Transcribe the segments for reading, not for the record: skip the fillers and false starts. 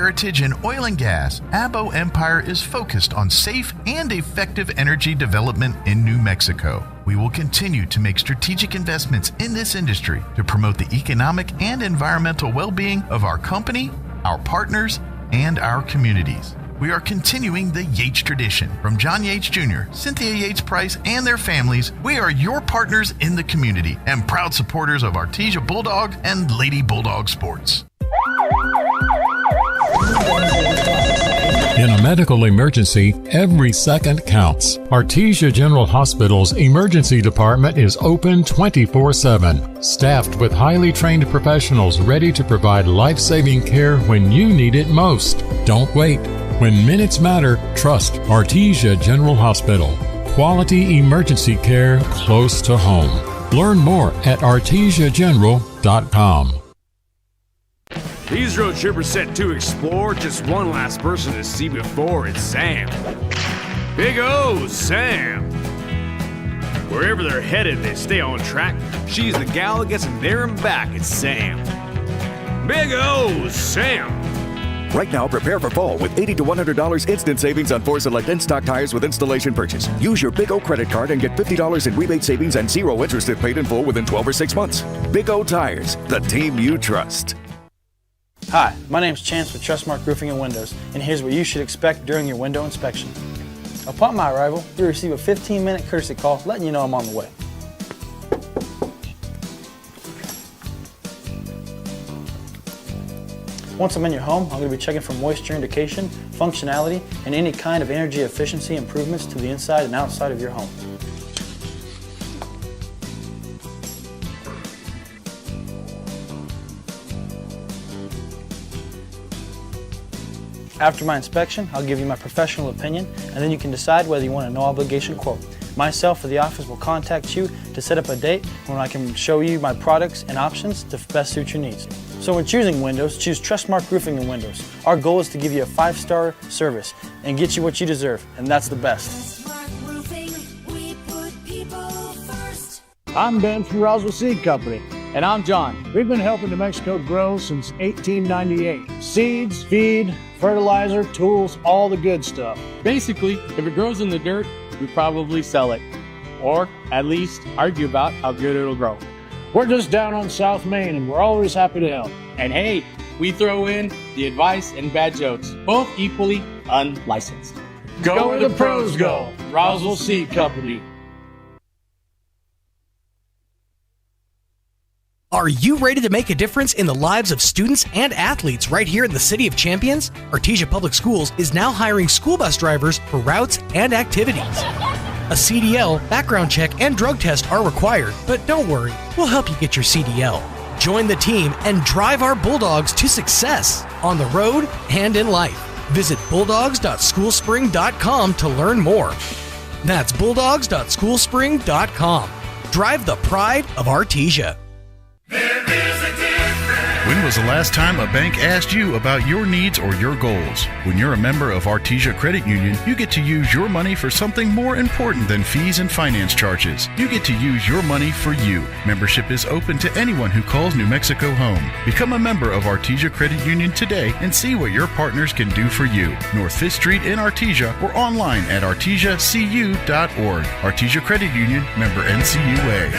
heritage in oil and gas, Abo Empire is focused on safe and effective energy development in New Mexico. We will continue to make strategic investments in this industry to promote the economic and environmental well-being of our company, our partners, and our communities. We are continuing the Yates tradition. From John Yates Jr., Cynthia Yates Price, and their families, we are your partners in the community and proud supporters of Artesia Bulldog and Lady Bulldog sports. In a medical emergency, every second counts. Artesia General Hospital's emergency department is open 24/7, staffed with highly trained professionals ready to provide life-saving care when you need it most. Don't wait. When minutes matter, trust Artesia General Hospital. Quality emergency care close to home. Learn more at artesiageneral.com. These road trippers set to explore, just one last person to see before. It's Sam. Big O, Sam. Wherever they're headed, they stay on track. She's the gal that gets them there and back. It's Sam. Big O, Sam. Right now, prepare for fall with $80 to $100 instant savings on 4 select in-stock tires with installation purchase. Use your Big O credit card and get $50 in rebate savings and 0 interest if paid in full within 12 or 6 months. Big O Tires, the team you trust. Hi, my name's Chance with Trustmark Roofing and Windows, and here's what you should expect during your window inspection. Upon my arrival, you'll receive a 15-minute courtesy call letting you know I'm on the way. Once I'm in your home, I'm going to be checking for moisture indication, functionality, and any kind of energy efficiency improvements to the inside and outside of your home. After my inspection, I'll give you my professional opinion, and then you can decide whether you want a no-obligation quote. Myself or the office will contact you to set up a date when I can show you my products and options to best suit your needs. So when choosing windows, choose Trustmark Roofing and Windows. Our goal is to give you a 5-star service and get you what you deserve, and that's the best. Roofing, we put people first. I'm Ben from Roswell Seed Company. And I'm John. We've been helping New Mexico grow since 1898. Seeds, feed, fertilizer, tools, all the good stuff. Basically, if it grows in the dirt, we probably sell it. Or at least argue about how good it'll grow. We're just down on South Main and we're always happy to help. And hey, we throw in the advice and bad jokes, both equally unlicensed. Go where the pros go. Roswell Seed Company. Are you ready to make a difference in the lives of students and athletes right here in the City of Champions? Artesia Public Schools is now hiring school bus drivers for routes and activities. A CDL, background check, and drug test are required, but don't worry, we'll help you get your CDL. Join the team and drive our Bulldogs to success on the road and in life. Visit bulldogs.schoolspring.com to learn more. That's bulldogs.schoolspring.com. Drive the pride of Artesia. When was the last time a bank asked you about your needs or your goals? When you're a member of Artesia Credit Union, you get to use your money for something more important than fees and finance charges. You get to use your money for you. Membership is open to anyone who calls New Mexico home. Become a member of Artesia Credit Union today and see what your partners can do for you. North 5th Street in Artesia or online at artesiacu.org. Artesia Credit Union, member NCUA.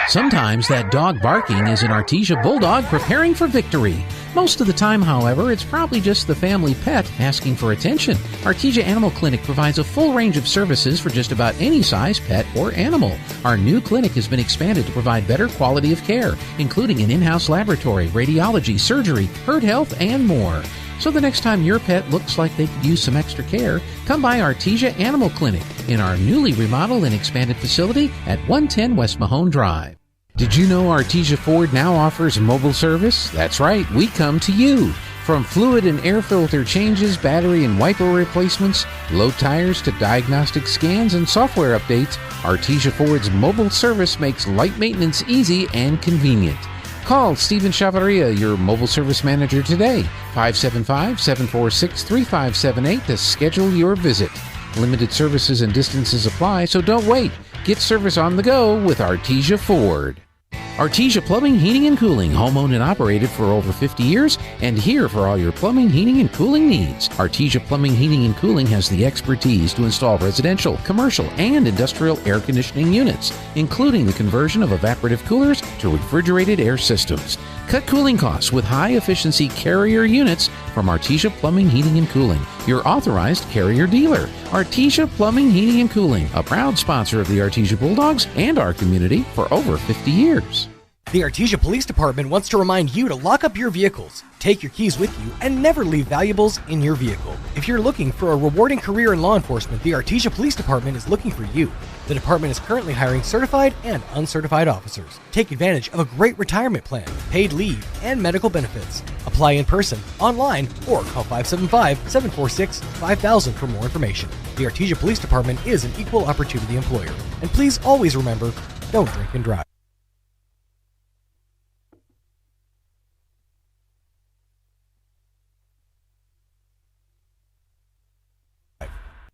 Sometimes that dog barking is an Artesia Bulldog preparing for victory. Most of the time, however, it's probably just the family pet asking for attention. Artesia Animal Clinic provides a full range of services for just about any size pet or animal. Our new clinic has been expanded to provide better quality of care, including an in-house laboratory, radiology, surgery, herd health, and more. So the next time your pet looks like they could use some extra care, come by Artesia Animal Clinic in our newly remodeled and expanded facility at 110 West Mahone Drive. Did you know Artesia Ford now offers mobile service? That's right, we come to you. From fluid and air filter changes, battery and wiper replacements, low tires to diagnostic scans and software updates, Artesia Ford's mobile service makes light maintenance easy and convenient. Call Stephen Chavarria, your mobile service manager today, 575-746-3578 to schedule your visit. Limited services and distances apply, so don't wait. Get service on the go with Artesia Ford. Artesia Plumbing, Heating, and Cooling, home-owned and operated for over 50 years, and here for all your plumbing, heating, and cooling needs. Artesia Plumbing, Heating, and Cooling has the expertise to install residential, commercial, and industrial air conditioning units, including the conversion of evaporative coolers to refrigerated air systems. Cut cooling costs with high-efficiency Carrier units from Artesia Plumbing, Heating, and Cooling, your authorized Carrier dealer. Artesia Plumbing, Heating, and Cooling, a proud sponsor of the Artesia Bulldogs and our community for over 50 years. The Artesia Police Department wants to remind you to lock up your vehicles, take your keys with you, and never leave valuables in your vehicle. If you're looking for a rewarding career in law enforcement, the Artesia Police Department is looking for you. The department is currently hiring certified and uncertified officers. Take advantage of a great retirement plan, paid leave, and medical benefits. Apply in person, online, or call 575-746-5000 for more information. The Artesia Police Department is an equal opportunity employer. And please always remember, don't drink and drive.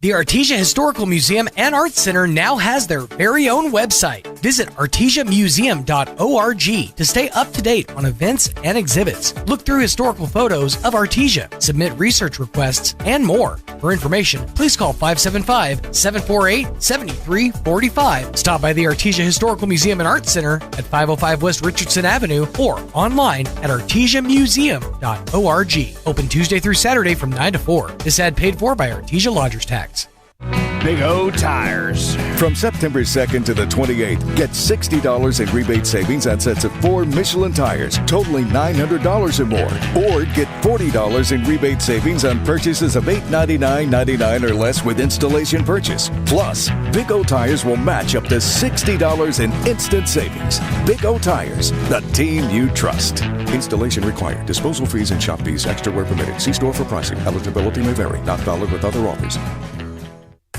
The Artesia Historical Museum and Arts Center now has their very own website. Visit artesiamuseum.org to stay up to date on events and exhibits. Look through historical photos of Artesia, submit research requests, and more. For information, please call 575-748-7345. Stop by the Artesia Historical Museum and Arts Center at 505 West Richardson Avenue or online at artesiamuseum.org. Open Tuesday through Saturday from 9 to 4. This ad paid for by Artesia Lodgers Tax. Big O Tires. From September 2nd to the 28th, get $60 in rebate savings on sets of 4 Michelin tires, totaling $900 or more. Or get $40 in rebate savings on purchases of $899.99 or less with installation purchase. Plus, Big O Tires will match up to $60 in instant savings. Big O Tires, the team you trust. Installation required. Disposal fees and shop fees extra where permitted. See store for pricing. Eligibility may vary. Not valid with other offers.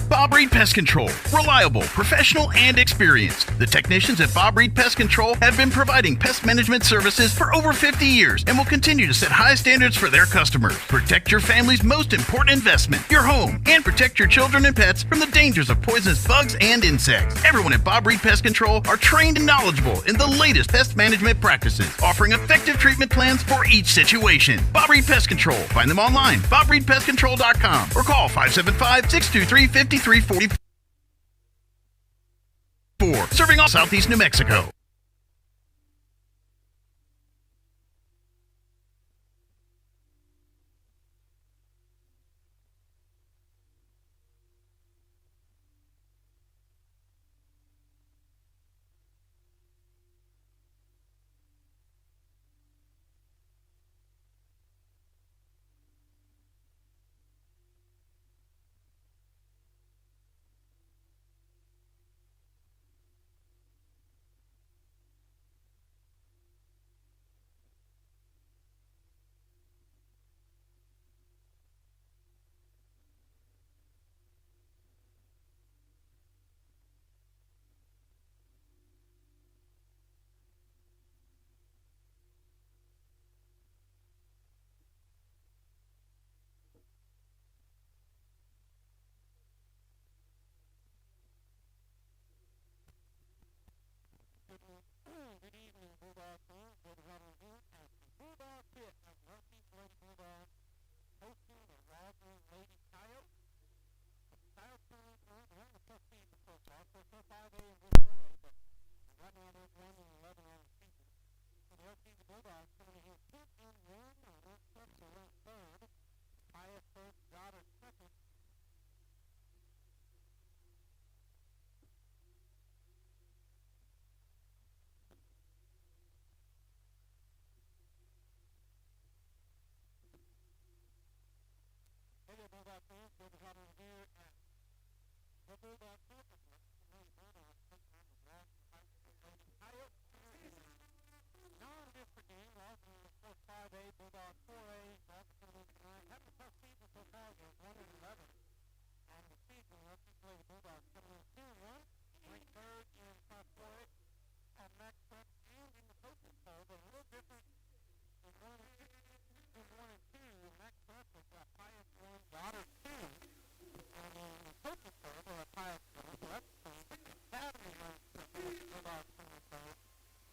Bob Reed Pest Control. Reliable, professional, and experienced. The technicians at Bob Reed Pest Control have been providing pest management services for over 50 years and will continue to set high standards for their customers. Protect your family's most important investment, your home, and protect your children and pets from the dangers of poisonous bugs and insects. Everyone at Bob Reed Pest Control are trained and knowledgeable in the latest pest management practices, offering effective treatment plans for each situation. Bob Reed Pest Control. Find them online, BobReedPestControl.com, or call 575-623-5344. Serving all Southeast New Mexico.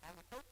On the coach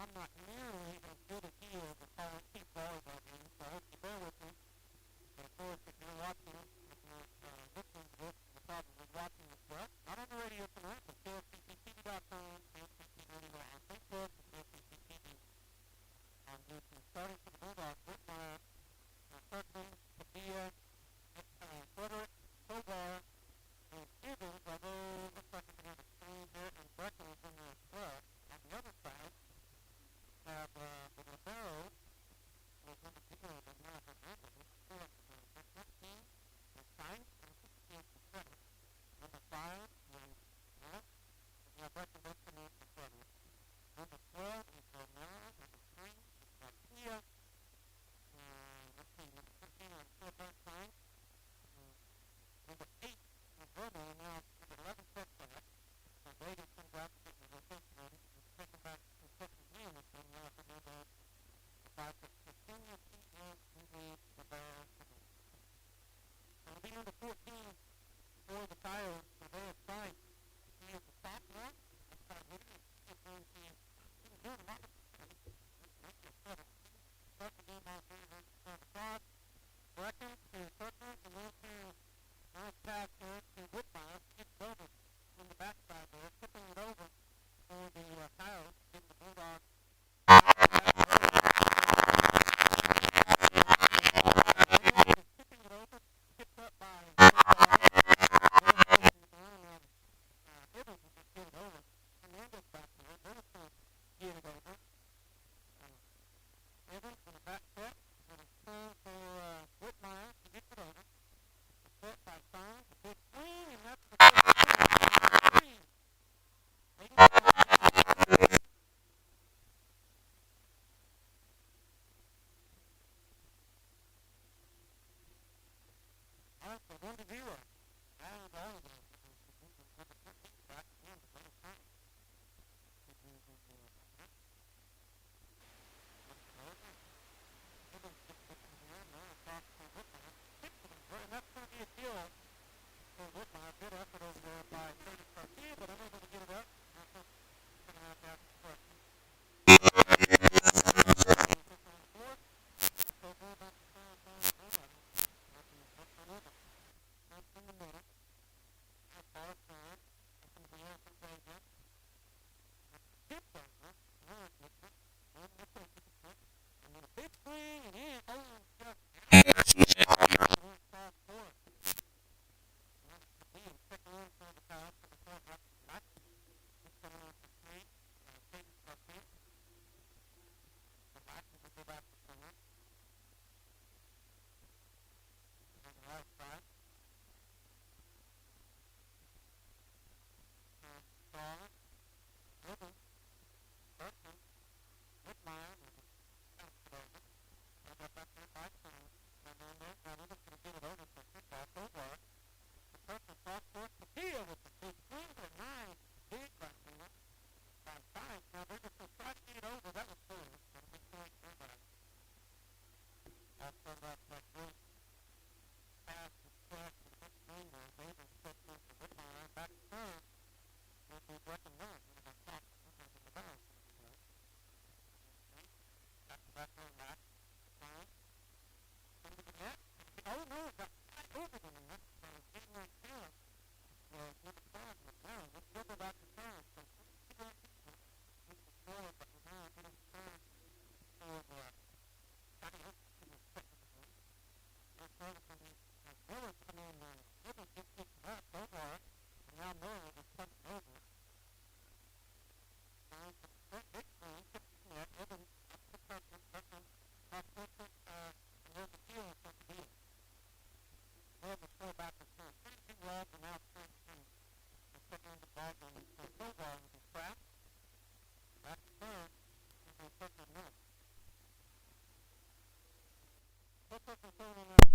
I'm not nearly as good as he is at calling team volleyball games, so I hope you bear with me. And of course, if you're watching, if you're listening to this, you're probably watching as well. Not on the radio tonight, but KFCTV.com, KFCTV Radio on Facebook, and KFCTV on YouTube. Starting for the Bulldogs, Whitmire, Kirkman, Padilla, Frederick, Tovar, and Stevens, although it looks like we're going to have a screen here, and Brecken is in there as well. On the other side, have the libero, was in the video of the American Hernandez, who's still up to 15, and Science, and 16 for Frederick. Number 5 is North, we have Brecken Benson in for Frederick. Number 12 is Romero, number 3 is Garcia, let's see, number 15 is Silver Science, number 8 is Romo, and now number 11 sets back. So Brady comes out to get the rotation ready. He's taken back to second game this one. Now for number 5 for Senior T.S. Usually the Bear. So it'll be number 14 for the Coyotes. So they're assigned. He is the sophomore. Outside hitter. He's going to be doing a lot of start the game off here versus 12 o'clock. Brecken to Kirkman, and then to nice pass here to Whitmire. Skips over on the backside there, tipping it over for the Coyotes, getting the Bulldogs. Tipping it over, tipped up by Evans will just get it over. Hernandez back there, they're just going to get it over. Evans in the back set, and it's time for Whitmire to get it over. Set by Science, a big swing, and that's the first swing. All right, so 1-0. And that's going to be a kill for Whitmire. Good effort over there by Curtis Garcia, but unable to get it up. That's going to have that question. So go back to San Antonio. That's in the middle. That's far side. That's going to be open play again. Tipped over. Now it's Mitchell. And the first is and then a big swing, and in. Oh, just fast forward. Second one for the Coyotes for the fourth left back. He's coming in for 3. Tatum Garcia. The Lackey will go back to center. On the right side. And Stahl, Evans, Berkman, Whitmire, and passed it over. I got back there by Science. Fernandez, now Evans going to get it over for kickoff. Over. Perfect cross court. Padilla with the big swing, but nice big right there by Science. Now they're just going to try to get it over. That was cool. So big swing for that. After that great pass and check and big swing there, Davis steps in for Whitmire. Back to third. Will be Brecken Miller. One of our top defenders in the barrel. Back to back row back. Science. Into the net. Oh no, got right over the net. Getting right there was number 5 was down. Let's go back to third. So he got this is forward, but we're now getting third for the Coyotes in the second game. They're starting from the Miller's coming in there. Evans gets it back over, and now Miller is coming over. And for the first big swing, tips the net. Evans up to Kirkman. Kirkman off Kirkman, and there's a field for the deal. They'll just throw back and forth. 32 left, and now 13. The second end of the ball game. So Tovar will be trapped. Back to third. And then Kirkman North. Kirkman throwing in there.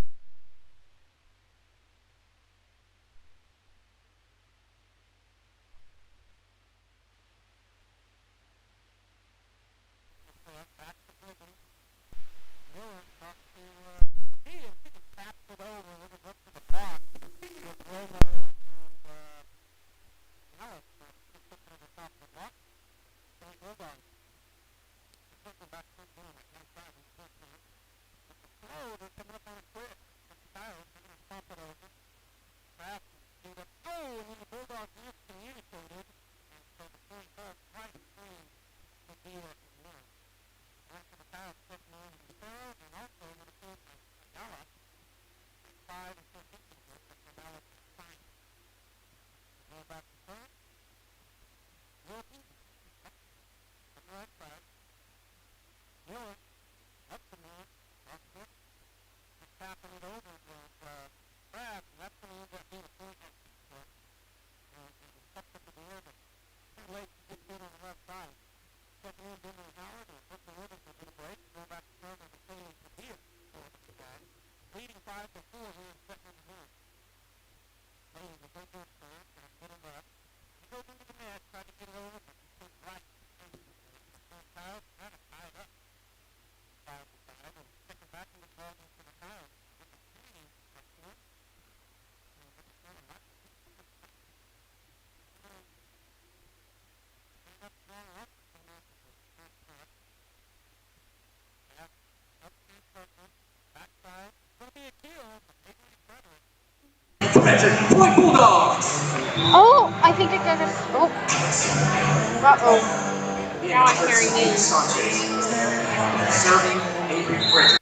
Back to Brigham. Miller back to he just tapped it over. It was up to the block with Romo and Alice. left side. Checking in, Denver Howard, and Brooklyn Rivers will get a break. Going back to serve and Bailey Padilla for the guy. Leading 5-4 here in second and a half. Bailey will go good serve, and get him up. He goes into the net, tried to get it over, but he took right. Kyle kind of tied up. 5-5, and second back in the ball into the Kyle. Point Bulldogs. Oh, I think it doesn't. Oh. Uh-oh. Now I'm hearing you. Serving Avery Bridges.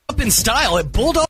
Up in style at Bulldog.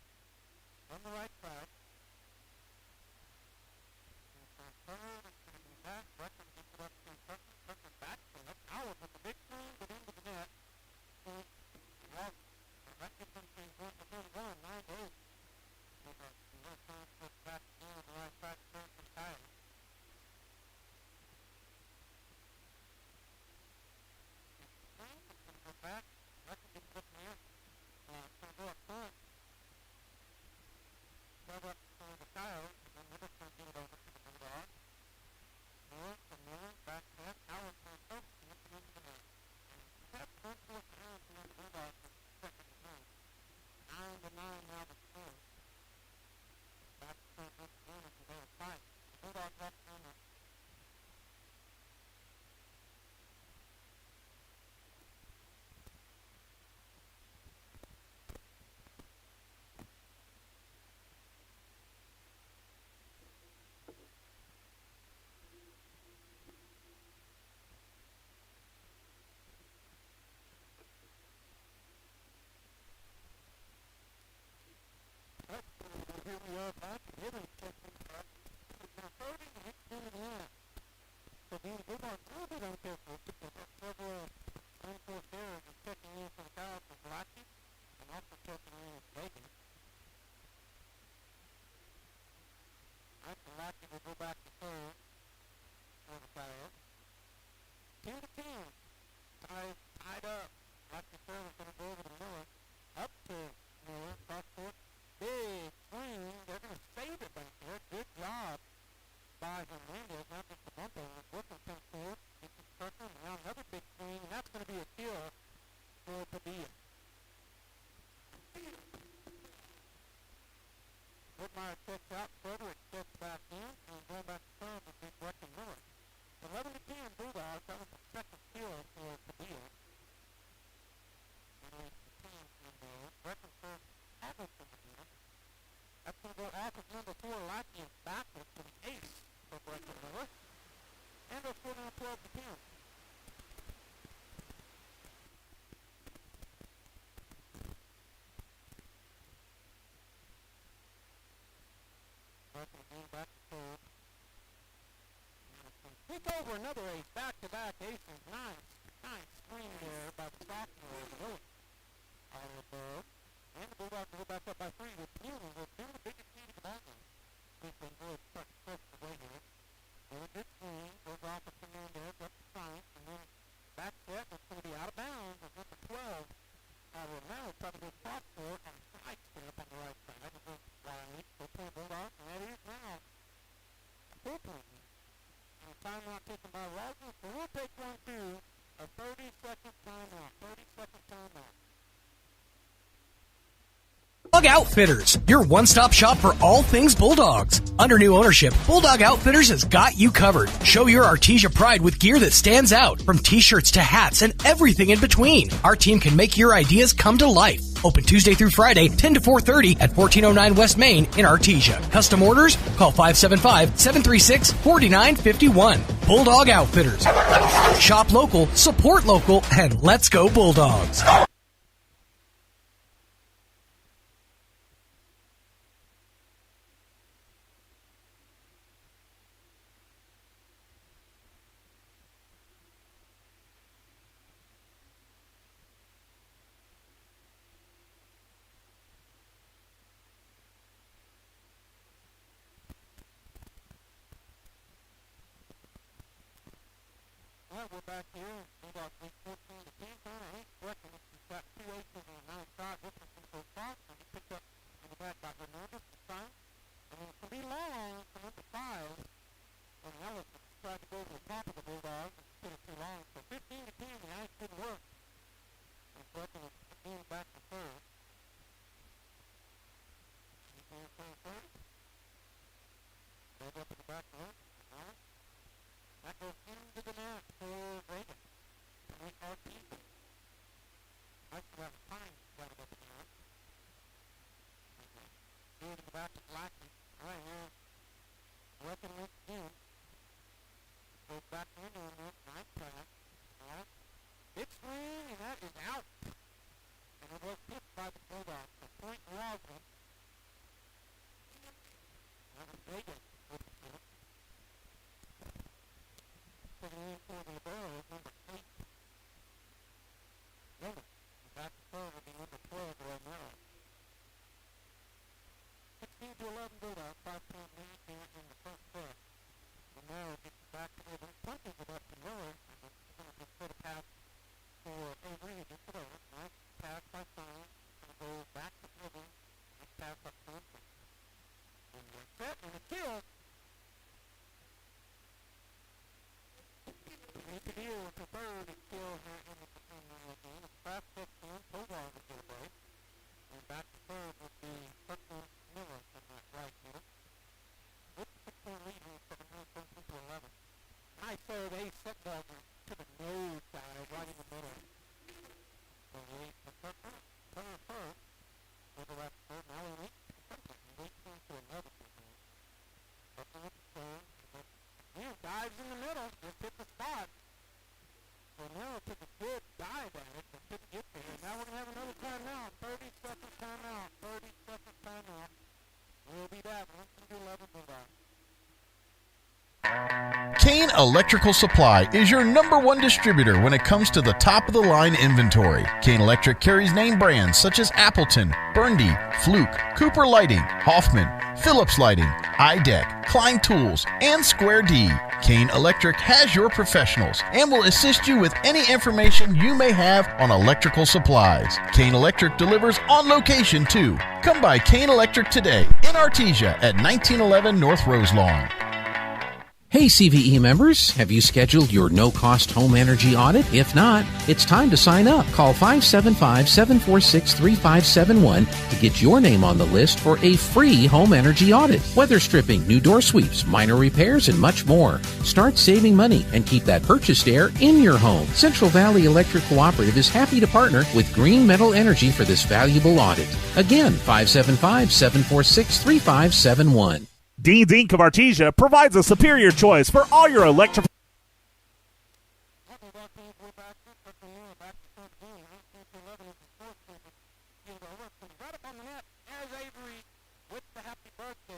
Hernandez, not just the bumper. Wilson comes forward, gets his circle, and now another big second again, back to third. Think over another ace, back-to-back aces. Nice swing there by the sophomore, Miller. Out of above. And the Bulldogs go back up by 3 with Newman. With Newman the biggest key to the ball game. He's been good, starting to push the way here. Really good swing, goes off of Fernandez, up the side, and then back set, it's going to be out of bounds. It's number 12. Out of now, trying to go cross court on the side step on the right side. It goes wide, goes to the Bulldogs, and that is now a full point. And a timeout taken by Roswell, so we'll take one too. A 30-second timeout. 30-second timeout. Bulldog Outfitters, your one-stop shop for all things Bulldogs. Under new ownership, Bulldog Outfitters has got you covered. Show your Artesia pride with gear that stands out, from t-shirts to hats and everything in between. Our team can make your ideas come to life. Open Tuesday through Friday, 10 to 4:30 at 1409 West Main in Artesia. Custom orders? Call 575-736-4951. Bulldog Outfitters. Shop local, support local, and let's go Bulldogs. We're back here. Bulldogs lead 14 to 10. I ain't reckon he's got 2 aces and a 9-shot difference in both spots. And he picked up in the back by Hernandez this time. And it's going to be long for number 5. And Ellis tried to go to the top of the Bulldogs. It's put it too long. So 15 to 10, the ice didn't work. And second is again back to third. Goes up to the back row. That goes into the net for Reagan. Point Artesia. I still have a time right up in the net. Good in the back to Blackman. Right here. Working with Jim. Goes back into the net. Nice pass. Big swing, and that is out. And it was picked by the Bulldogs. The point Roswell. That was Reagan with the point. Taking in for the barrel is number 8. Miller. Back to third will be number 12, Romero. 16 to 11 Bulldogs, 5-point lead here in the first set. Romero gets back to the punches it up to Miller. And it's going to just put a pass for Avery against it over. Nice pass by Stein. Going to go back to River. Nice pass up to Winston. And we're set and a kill. To deal with the third is still here in the game. It's fast 15, Tovar will get away. And back to third would be Hudson Miller from that right here. With the 6-point lead here, 17 to 11. Nice third ace set ball to the nose side, right in the middle. So the ace for Tucker, turn first. Go to left third, now we reach the second. 18 to 11. Tucker with the third. Again, dives in the middle, just hit the spot. Romero took a good dive at it, but couldn't get there. Now we're going to have another timeout. 30-second timeout. 30-second timeout. We'll be back. 1-11 Bulldogs. Kane Electrical Supply is your #1 distributor when it comes to the top-of-the-line inventory. Kane Electric carries name brands such as Appleton, Burndy, Fluke, Cooper Lighting, Hoffman, Phillips Lighting, IDEC, Klein Tools, and Square D. Kane Electric has your professionals and will assist you with any information you may have on electrical supplies. Kane Electric delivers on location too. Come by Kane Electric today in Artesia at 1911 North Roselawn. Hey CVE members, have you scheduled your no-cost home energy audit? If not, it's time to sign up. Call 575-746-3571 to get your name on the list for a free home energy audit. Weather stripping, new door sweeps, minor repairs, and much more. Start saving money and keep that purchased air in your home. Central Valley Electric Cooperative is happy to partner with Green Metal Energy for this valuable audit. Again, 575-746-3571. Dean's Inc. of Artesia provides a superior choice for all your electric. Right up on the net, there's Avery with the happy birthday.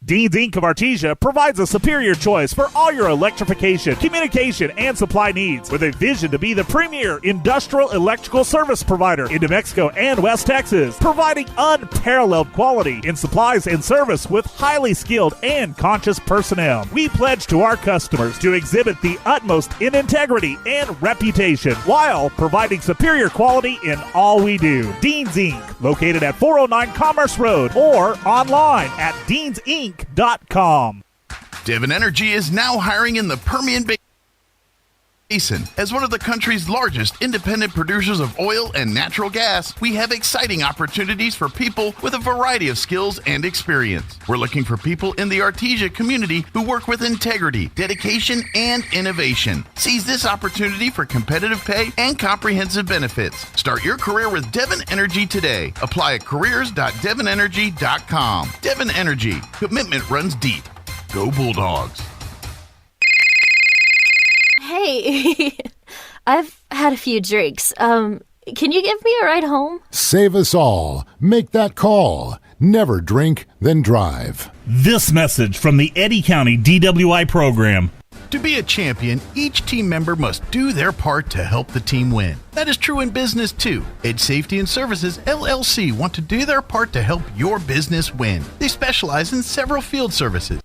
Dean's Inc. of Artesia provides a superior choice for all your electrification, communication, and supply needs, with a vision to be the premier industrial electrical service provider in New Mexico and West Texas, providing unparalleled quality in supplies and service with highly skilled and conscious personnel. We pledge to our customers to exhibit the utmost in integrity and reputation while providing superior quality in all we do. Dean's Inc., located at 409 Commerce Road or online at deansinc.com. Devon Energy is now hiring in the Permian Basin. As one of the country's largest independent producers of oil and natural gas, we have exciting opportunities for people with a variety of skills and experience. We're looking for people in the Artesia community who work with integrity, dedication, and innovation. Seize this opportunity for competitive pay and comprehensive benefits. Start your career with Devon Energy today. Apply at careers.devonenergy.com. Devon Energy. Commitment runs deep. Go Bulldogs. Hey, I've had a few drinks. Can you give me a ride home? Save us all. Make that call. Never drink, then drive. This message from the Eddy County DWI program. To be a champion, each team member must do their part to help the team win. That is true in business too. Ed Safety and Services LLC want to do their part to help your business win. They specialize in several field services.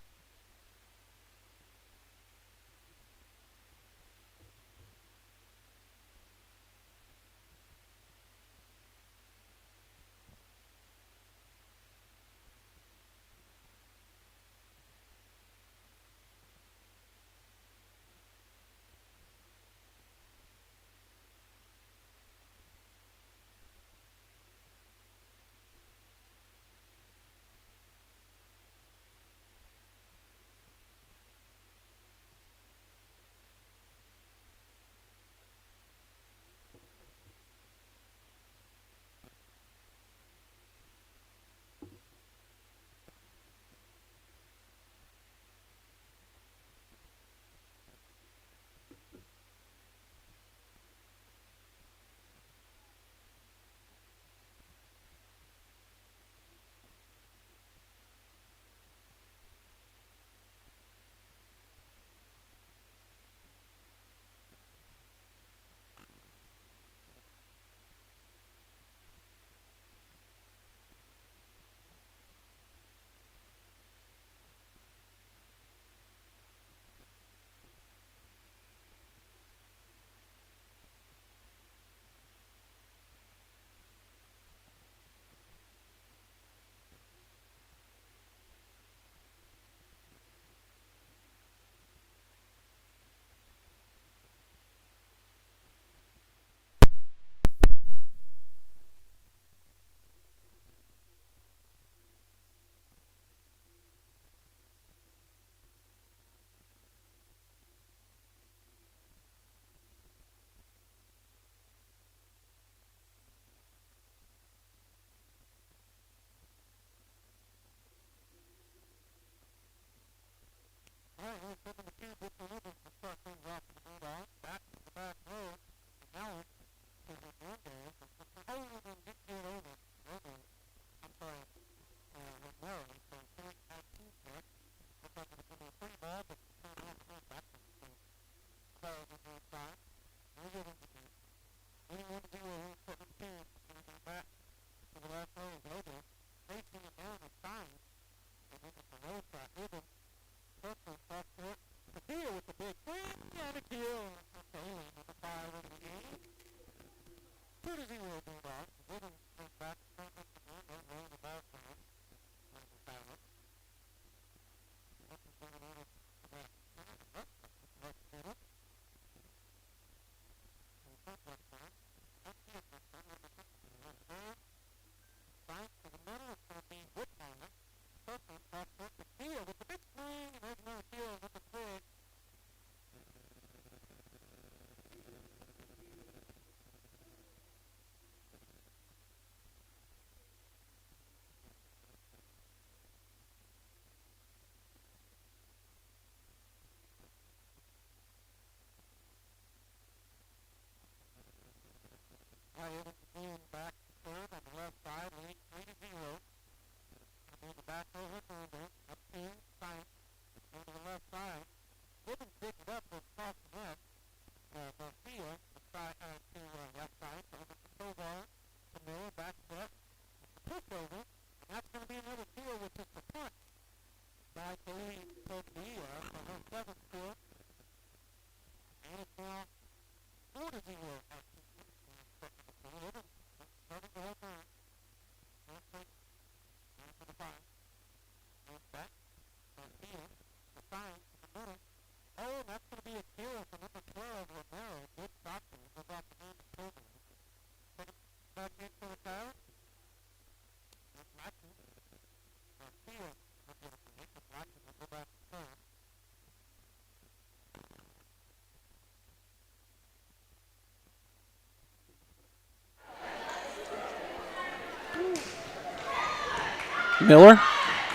Miller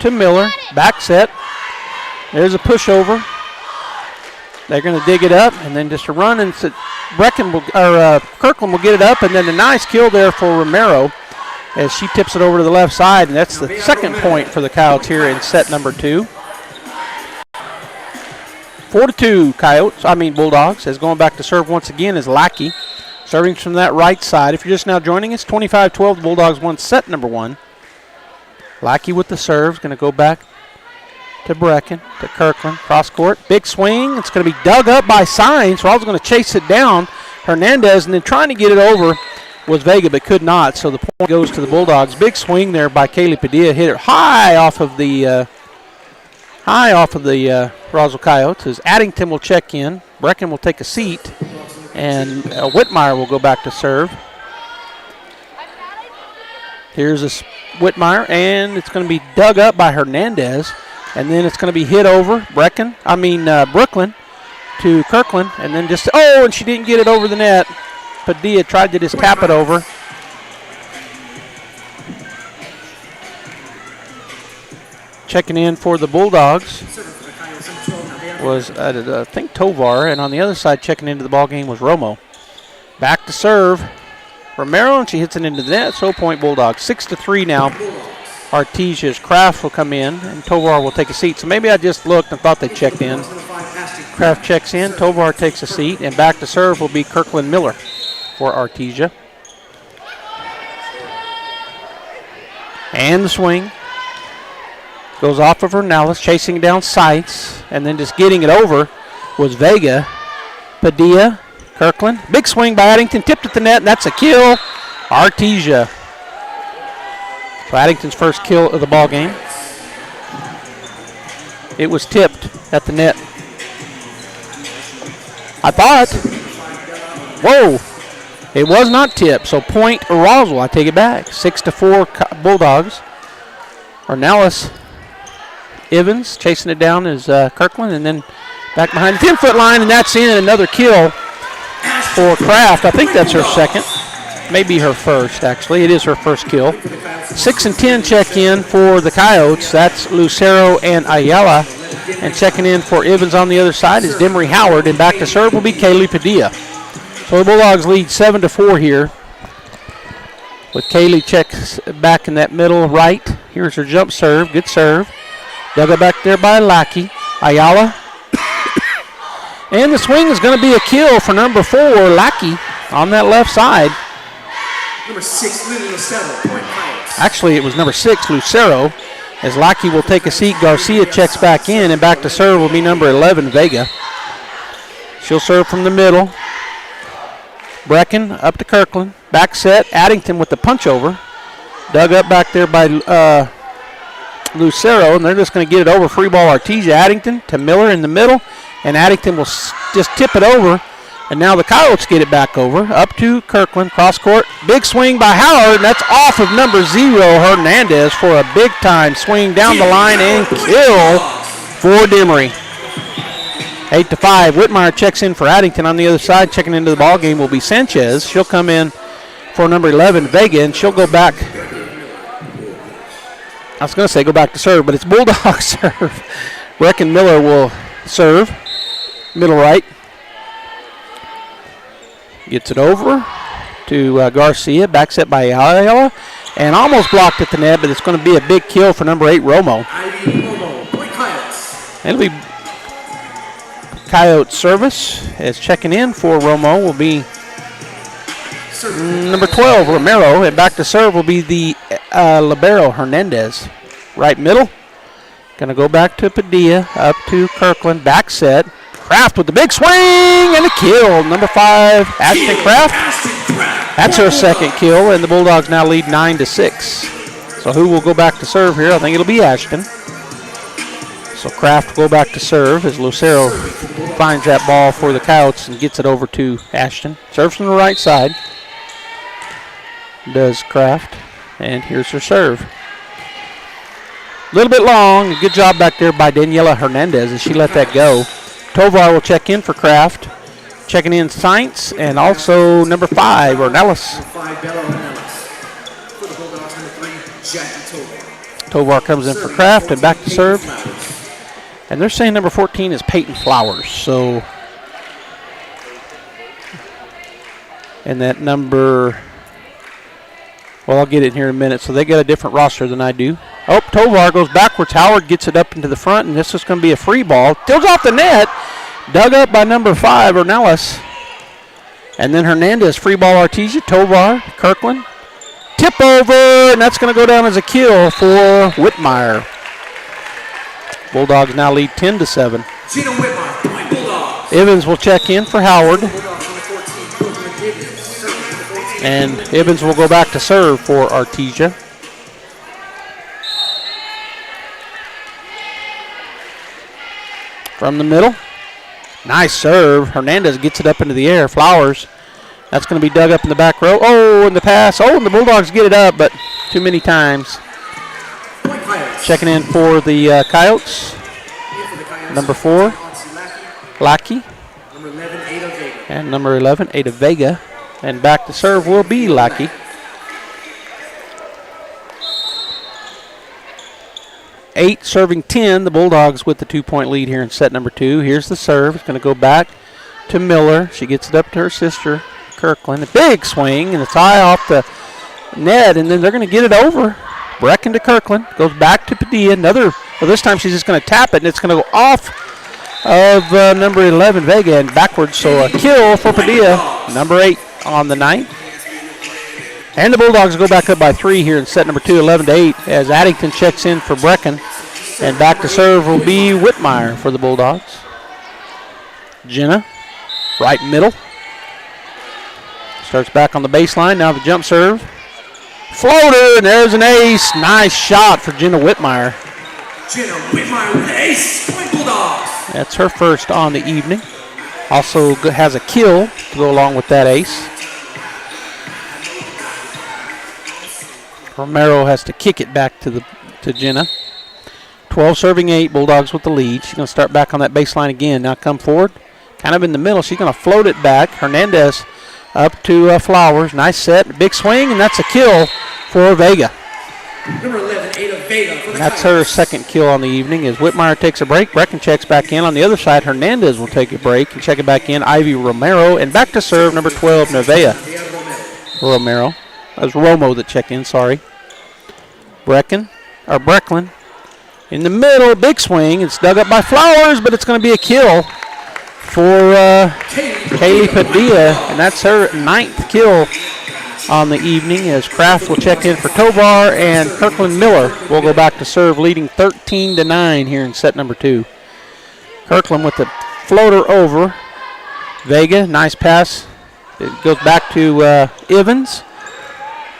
to Miller, back set. There's a pushover. They're going to dig it up, and then just a run, and Kirkland will get it up, and then a nice kill there for Romero as she tips it over to the left side, and that's the second point for the Coyotes here in set number 2. 4-2 Bulldogs, as going back to serve once again is Lackey, serving from that right side. If you're just now joining us, 25-12, the Bulldogs won set number 1. Lackey with the serve, going to go back to Brecken, to Kirkland, cross court, big swing. It's going to be dug up by Sines. Rawls going to chase it down. Hernandez, and then trying to get it over was Vega, but could not. So the point goes to the Bulldogs. Big swing there by Kaylee Padilla, hit it high off of the Roswell Coyotes. As Addington will check in, Brecken will take a seat, and Whitmire will go back to serve. Here's a Whitmire, and it's going to be dug up by Hernandez, and then it's going to be hit over Brooklyn to Kirkland, and then and she didn't get it over the net. Padilla tried to just tap it over. Checking in for the Bulldogs was, I think, Tovar, and on the other side checking into the ball game was Romo. Back to serve Romero, and she hits it into the net. So point Bulldogs. 6-3 now. Artesia's Kraft will come in, and Tovar will take a seat. So maybe I just looked and thought they checked in. Kraft checks in, Tovar takes a seat, and back to serve will be Kirkland Miller for Artesia. And the swing goes off of Hernandez, chasing down Sights, and then just getting it over was Vega. Padilla, Kirkland, big swing by Addington, tipped at the net, and that's a kill. Artesia. So Addington's first kill of the ball game. It was tipped at the net. I thought, it was not tipped. So point Roswell, I take it back. 6-4 Bulldogs. Ornelas Evans chasing it down is Kirkland, and then back behind the 10-foot line, and that's in. Another kill for Kraft. I think that's her second. Maybe her first, actually. It is her first kill. 6 and 10 check in for the Coyotes. That's Lucero and Ayala. And checking in for Evans on the other side is Demery Howard. And back to serve will be Kaylee Padilla. So the Bulldogs lead 7-4 here. With Kaylee checks back in that middle right. Here's her jump serve. Good serve. Dug it back there by Lackey. Ayala And the swing is going to be a kill for number 4, Lackey, on that left side. Number 6, Lucero, point Coyotes. Actually, it was number 6, Lucero, as Lackey will take a seat. Garcia checks back in, and back to serve will be number 11, Vega. She'll serve from the middle. Brecken up to Kirkland. Back set, Addington with the punch over. Dug up back there by Lucero, and they're just going to get it over. Free ball Artesia. Addington to Miller in the middle, and Addington will just tip it over. And now the Coyotes get it back over. Up to Kirkland, cross court. Big swing by Howard, and that's off of number 0, Hernandez, for a big-time swing down the line and kill for Demery. 8-5. Whitmire checks in for Addington on the other side. Checking into the ball game will be Sanchez. She'll come in for number 11, Vega, and she'll go back. I was going to say go back to serve, but it's Bulldog serve. Brecken Miller will serve. Middle right. Gets it over to Garcia. Back set by Ayala. And almost blocked at the net, but it's going to be a big kill for number 8, Romo. It'll be Coyote service, as checking in for Romo will be number 12, Romero, and back to serve will be the libero, Hernandez. Right middle, going to go back to Padilla, up to Kirkland, back set. Kraft with the big swing and a kill. Number 5, Ashton Kraft. That's her second kill, and the Bulldogs now lead 9-6. So who will go back to serve here? I think it'll be Ashton. So Kraft will go back to serve as Lucero finds that ball for the Coyotes and gets it over to Ashton. Serves from the right side. Does Kraft. And here's her serve. A little bit long. Good job back there by Daniela Hernandez as she let that go. Tovar will check in for Kraft. Checking in Sainz and also number 5, Ornelas. Tovar comes in for Kraft and back to serve. And they're saying number 14 is Peyton Flowers. So, and that number, well, I'll get it in here in a minute. So they got a different roster than I do. Oh, Tovar goes backwards. Howard gets it up into the front, and this is going to be a free ball. Tills off the net. Dug up by number 5, Ornelas. And then Hernandez, free ball Artesia. Tovar, Kirkland. Tip over, and that's going to go down as a kill for Whitmire. Bulldogs now lead 10-7. Evans will check in for Howard. And Evans will go back to serve for Artesia. From the middle. Nice serve. Hernandez gets it up into the air. Flowers. That's going to be dug up in the back row. Oh, and the pass. Oh, and the Bulldogs get it up, but too many times. Checking in for the Coyotes. Number 4, Lackey. And number 11, Ada Vega. And back to serve will be Lackey. Eight serving 10. The Bulldogs with the 2-point lead here in set number 2. Here's the serve. It's going to go back to Miller. She gets it up to her sister, Kirkland. A big swing, and it's high off the net, and then they're going to get it over. Brecken to Kirkland. Goes back to Padilla. Well, this time she's just going to tap it, and it's going to go off of number 11, Vega, and backwards. So a kill for Padilla. Number 8 on the night. And the Bulldogs go back up by 3 here in set number 2, 11-8, as Addington checks in for Brecken. And back to serve will be Whitmire for the Bulldogs. Jenna, right middle. Starts back on the baseline. Now the jump serve. Floater, and there's an ace. Nice shot for Jenna Whitmire. Jenna Whitmire with an ace. Point Bulldogs. That's her first on the evening. Also has a kill to go along with that ace. Romero has to kick it back to Jenna. 12 serving 8, Bulldogs with the lead. She's going to start back on that baseline again. Now come forward, kind of in the middle. She's going to float it back. Hernandez up to Flowers. Nice set, big swing, and that's a kill for Vega. Number 11, Ada Vega. And that's her second kill on the evening as Whitmire takes a break. Brecken checks back in. On the other side, Hernandez will take a break and check it back in. Ivy Romero, and back to serve, number 12, Nevea. Romero. That was Romo that checked in, sorry. Brecken in the middle, big swing. It's dug up by Flowers, but it's going to be a kill for Kaylee Padilla, and that's her 9th kill on the evening, as Kraft will check in for Tovar, and Kirkland Miller will go back to serve, leading 13-9 here in set number 2. Kirkland with the floater over. Vega, nice pass. It goes back to Evans.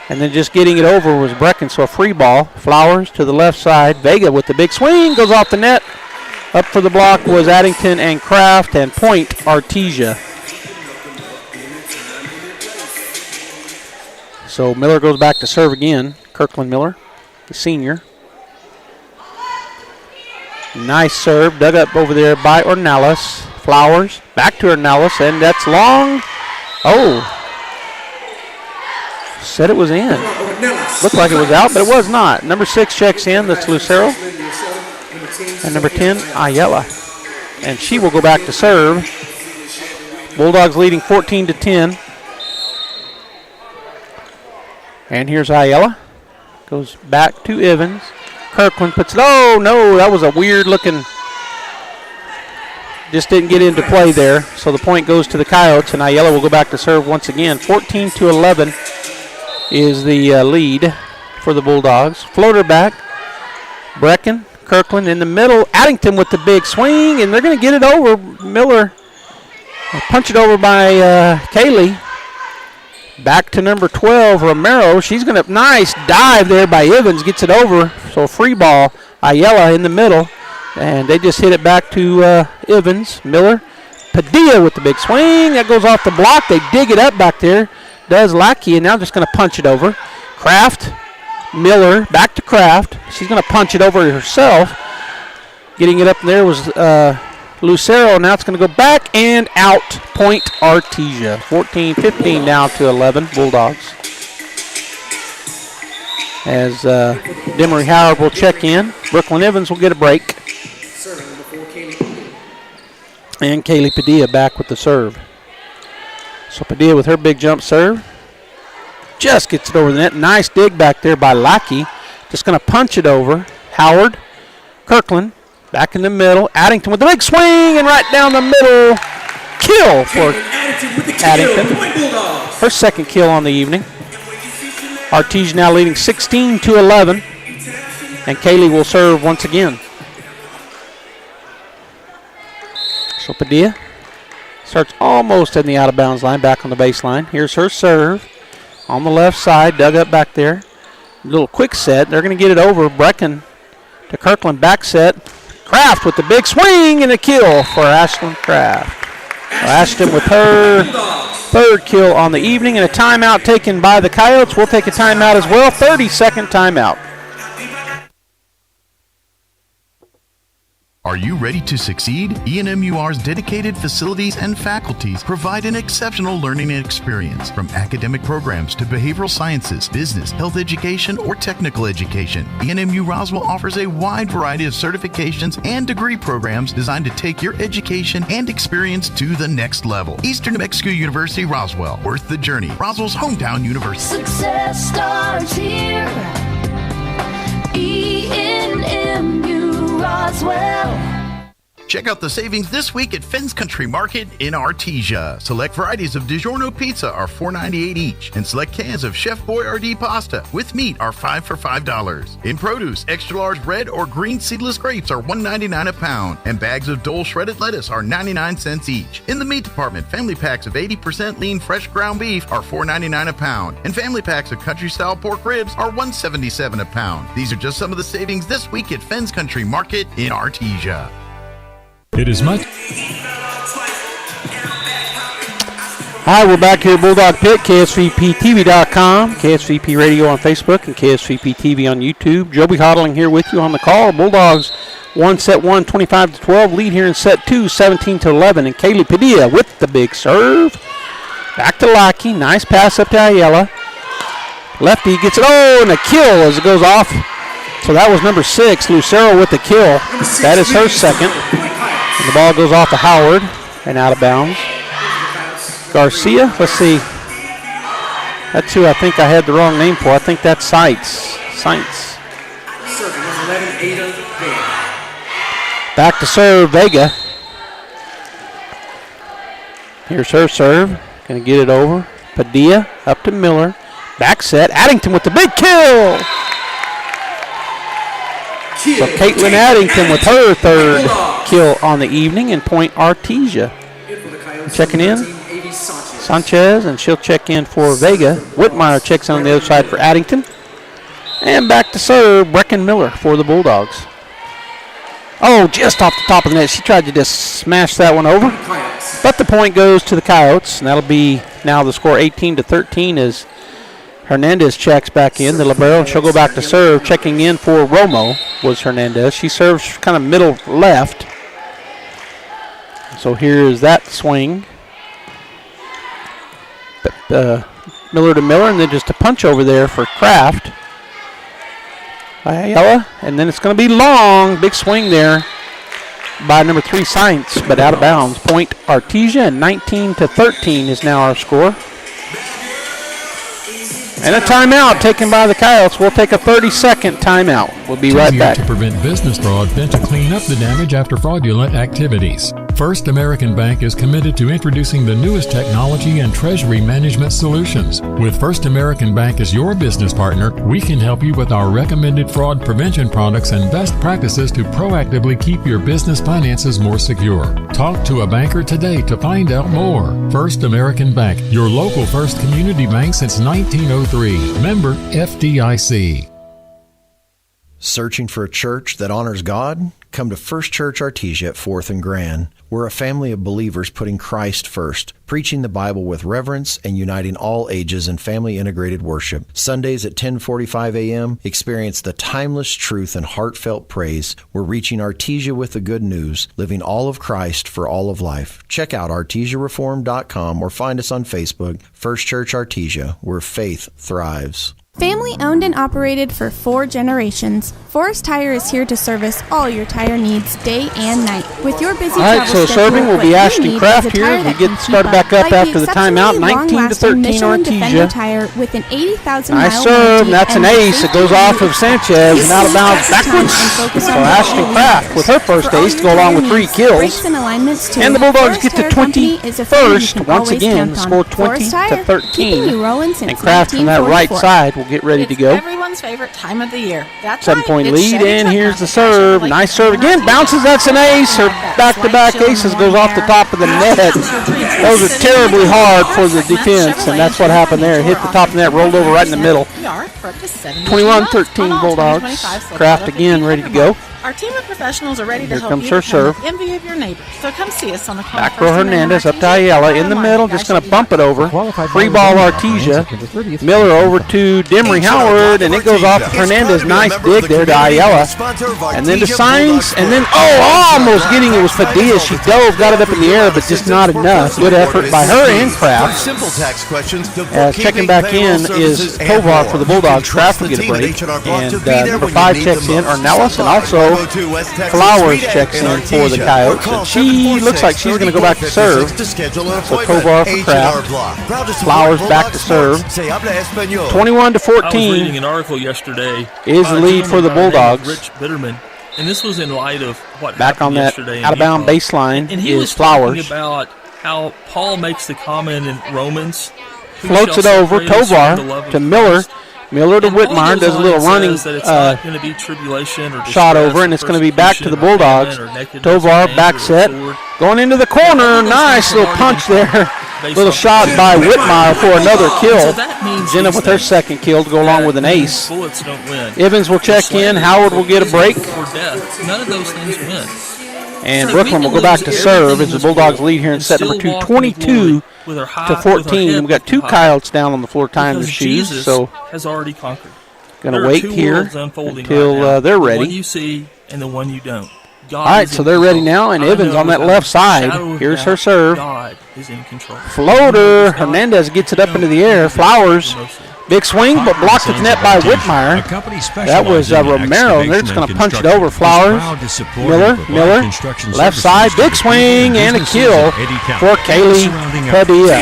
And then just getting it over was Brecken, so a free ball. Flowers to the left side. Vega with the big swing, goes off the net. Up for the block was Addington and Kraft, and point Artesia. So Miller goes back to serve again. Kirkland Miller, the senior. Nice serve, dug up over there by Ornelas. Flowers, back to Ornelas, and that's long. Oh. Said it was in. Looked like it was out, but it was not. Number 6 checks in, that's Lucero. And number 10, Ayala. And she will go back to serve. Bulldogs leading 14-10. And here's Ayala. Goes back to Evans. Kirkland puts it. Oh, no, that was a weird looking. Just didn't get into play there. So the point goes to the Coyotes, and Ayala will go back to serve once again. 14-11 is the lead for the Bulldogs. Floater back. Brecken, Kirkland in the middle. Addington with the big swing, and they're going to get it over. Miller punch it over by Kaylee. Back to number 12, Romero. She's going to, nice dive there by Evans, gets it over. So a free ball, Ayala in the middle. And they just hit it back to Evans. Miller, Padilla with the big swing. That goes off the block. They dig it up back there. Does Lackey, and now just going to punch it over. Kraft, Miller, back to Kraft. She's going to punch it over herself. Getting it up there was Lucero. Now it's going to go back and out. Point Artesia. 14-15 now to 11 Bulldogs. As Demery Howard will check in. Brooklyn Evans will get a break. And Kaylee Padilla back with the serve. So Padilla with her big jump serve. Just gets it over the net. Nice dig back there by Lackey. Just going to punch it over. Howard, Kirkland, back in the middle. Addington with the big swing and right down the middle. Kill for Addington. Her second kill on the evening. Artesia now leading 16-11. And Kaylee will serve once again. So Padilla starts almost in the out-of-bounds line, back on the baseline. Here's her serve on the left side, dug up back there. A little quick set. They're going to get it over. Brecken to Kirkland, back set. Kraft with the big swing and a kill for Ashlyn Kraft. Ashton with her third kill on the evening, and a timeout taken by the Coyotes. We'll take a timeout as well. 30-second timeout. Are you ready to succeed? ENMUR's dedicated facilities and faculties provide an exceptional learning experience, from academic programs to behavioral sciences, business, health education, or technical education. ENMU Roswell offers a wide variety of certifications and degree programs designed to take your education and experience to the next level. Eastern New Mexico University Roswell, worth the journey. Roswell's hometown university. Success starts here. ENMU Roswell. Check out the savings this week at Fenn's Country Market in Artesia. Select varieties of DiGiorno pizza are $4.98 each, and select cans of Chef Boyardee pasta with meat are 5 for $5. In produce, extra large red or green seedless grapes are $1.99 a pound, and bags of Dole shredded lettuce are 99 cents each. In the meat department, family packs of 80% lean fresh ground beef are $4.99 a pound, and family packs of country-style pork ribs are $1.77 a pound. These are just some of the savings this week at Fenn's Country Market in Artesia. It is much. Hi, we're back here at Bulldog Pit, KSVPTV.com, KSVP Radio on Facebook, and KSVP TV on YouTube. Joby Hodling here with you on the call. Bulldogs won set 1, 25-12. Lead here in set 2, 17-11. And Kaylee Padilla with the big serve. Back to Lackey. Nice pass up to Ayala. Lefty gets it. Oh, and a kill as it goes off. So that was number 6, Lucero with the kill. That is her second. And the ball goes off to Howard and out of bounds. Garcia, let's see. That's who I think I had the wrong name for. I think that's Saints. Back to serve Vega. Here's her serve. Going to get it over. Padilla up to Miller. Back set. Addington with the big kill. So Caitlin Addington with her third kill on the evening, and point Artesia. Checking in, Sanchez, and she'll check in for Vega. Whitmire checks on the other side for Addington. And back to serve, Brecken Miller for the Bulldogs. Oh, just off the top of the net. She tried to just smash that one over. But the point goes to the Coyotes, and that'll be now the score 18-13 as Hernandez checks back in, the libero, and she'll go back to serve. Checking in for Romo was Hernandez. She serves kind of middle left. So here's that swing. Miller to Miller, and then just a punch over there for Kraft. By Ayala, and then it's going to be long. Big swing there by number 3, Science, but out of bounds. Point Artesia, and 19-13 is now our score. And a timeout taken by the Coyotes. We'll take a 30-second timeout. We'll be right back. To prevent business fraud than to clean up the damage after fraudulent activities. First American Bank is committed to introducing the newest technology and treasury management solutions. With First American Bank as your business partner, we can help you with our recommended fraud prevention products and best practices to proactively keep your business finances more secure. Talk to a banker today to find out more. First American Bank, your local first community bank since 1903. Member FDIC. Searching for a church that honors God? Come to First Church Artesia at 4th and Grand. We're a family of believers putting Christ first, preaching the Bible with reverence and uniting all ages in family-integrated worship. Sundays at 10:45 a.m., experience the timeless truth and heartfelt praise. We're reaching Artesia with the good news, living all of Christ for all of life. Check out artesiareform.com or find us on Facebook, First Church Artesia, where faith thrives. Family owned and operated for 4 generations, Forest Tire is here to service all your tire needs day and night. With your busy all right, so serving will be Ashton Kraft here. We get started back up after the timeout. 19-13 Artesia. Tire with an 80,000 nice serve. That's an ace. It goes off of Sanchez and out of bounds backwards. So Ashton Kraft with her first ace to go along with 3 kills. And the Bulldogs get to 21st once again. The score 20-13. And Kraft from that right side will get ready to go. Everyone's favorite time of the year. That's 7-point lead, and here's the serve. Nice serve again. Bounces. That's an ace. Her back-to-back aces goes off the top of the net. Those are terribly hard for the defense, and that's what happened there. Hit the top of the net, rolled over right in the middle. 21-13 Bulldogs. Kraft again ready to go. Our team of professionals are ready to help comes you her serve. become the envy of your neighbors. So come see us on the back row Hernandez up to Ayala in the middle, just going to bump it over. Free ball Artesia. Miller over to Demery Howard, and it goes off of Hernandez. Nice dig there to Ayala. And then to Sines, and then, almost getting it was Padilla. She dove, got it up in the air, but just not enough. Good effort by her and Kraft. Checking back in is Tovar for the Bulldogs. Kraft will get a break. And number 5 checks in, Arnellis, and also Flowers checks in for the Coyotes, and she looks like she's going to go back to serve. So Tovar for Kraft. Flowers back to serve. 21-14. I was reading an article yesterday. Is the lead for the Bulldogs. Rich Bitterman, and this was in light of what back on that out-of-bound baseline and he is Flowers. Was about how Paul makes the comment in Romans. Floats it over Tovar to Miller. Miller to Whitmire, does a little running shot over, and it's going to be back to the Bulldogs. Tovar, back set, going into the corner. Nice little punch there. Little shot by Whitmire for another kill. Jenna with her second kill to go along with an ace. Evans will check in. Howard will get a break. None of those things win. And Brooklyn will go back to serve as the Bulldogs lead here in set number 2, 22-14. We've got 2 Coyotes down on the floor tying their shoes. So has already conquered. Going to wait here until they're ready. The one you see and the one you don't. All right, so they're ready now, and Evans on that left side. Here's her serve. God is in control. Floater. Hernandez gets it up into the air. Flowers. Big swing, but blocked at the net by Whitmire. That was Romero, and they're just going to punch it over. Flowers, Miller, left side, big swing, and a kill for Kaylee Padilla.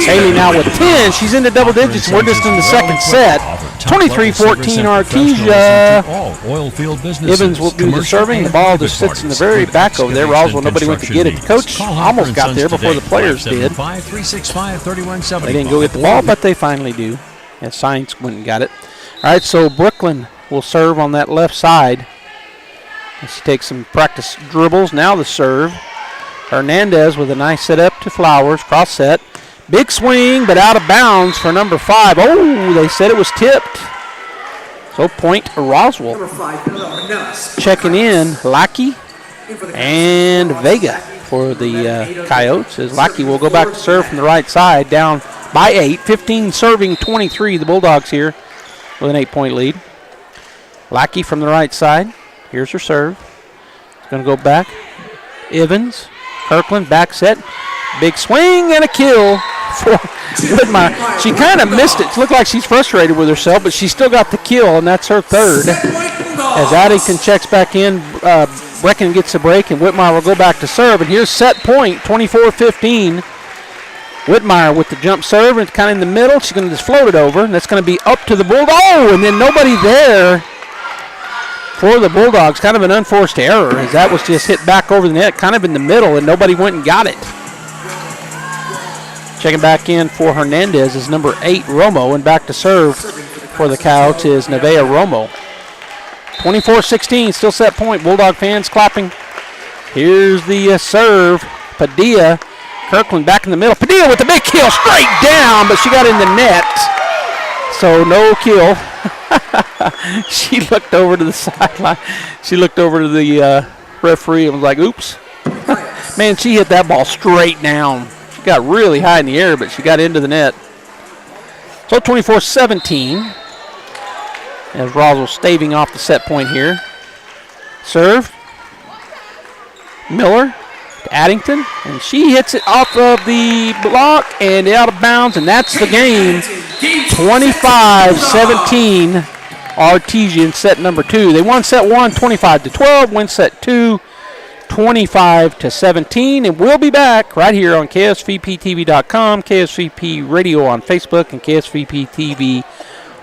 Kaylee now with 10. She's into double digits. We're just in the second set. 23-14 Artesia. Evans will do the serving. The ball just sits in the very back over there. Roswell, nobody went to get it. The coach almost got there before the players did. They didn't go get the ball, but they finally do. And Science went and got it. All right, so Brooklyn will serve on that left side. She takes some practice dribbles. Now the serve. Hernandez with a nice setup to Flowers. Cross set. Big swing, but out of bounds for number 5. Oh, they said it was tipped. So point Roswell. Checking in, Lackey and Vega for the Coyotes. As Lackey will go back to serve from the right side, down by 8. 15 serving 23. The Bulldogs here with an 8-point lead. Lackey from the right side. Here's her serve. It's going to go back. Evans, Kirkland, back set. Big swing and a kill for Whitmire. She kind of missed it. It looked like she's frustrated with herself, but she still got the kill, and that's her third. As Addington checks back in, Brecken gets a break, and Whitmire will go back to serve. And here's set point, 24-15. Whitmire with the jump serve, and it's kind of in the middle. She's going to just float it over, and that's going to be up to the Bulldogs. Oh, and then nobody there for the Bulldogs. Kind of an unforced error, as that was just hit back over the net, kind of in the middle, and nobody went and got it. Checking back in for Hernandez is number 8, Romo, and back to serve for the Coyotes is Nevaeh Romo. 24-16, still set point. Bulldog fans clapping. Here's the serve. Padilla, Kirkland back in the middle. Padilla with the big kill, straight down, but she got in the net. So no kill. She looked over to the sideline. She looked over to the referee and was like, oops. Man, she hit that ball straight down. She got really high in the air, but she got into the net. So 24-17. As Roswell staving off the set point here. Serve. Miller to Addington. And she hits it off of the block and out of bounds, and that's the game. 25-17. Artesian set number 2. They won set 1 25-12. Win set 2 25-17. And we'll be back right here on KSVPTV.com, KSVP Radio on Facebook, and KSVP TV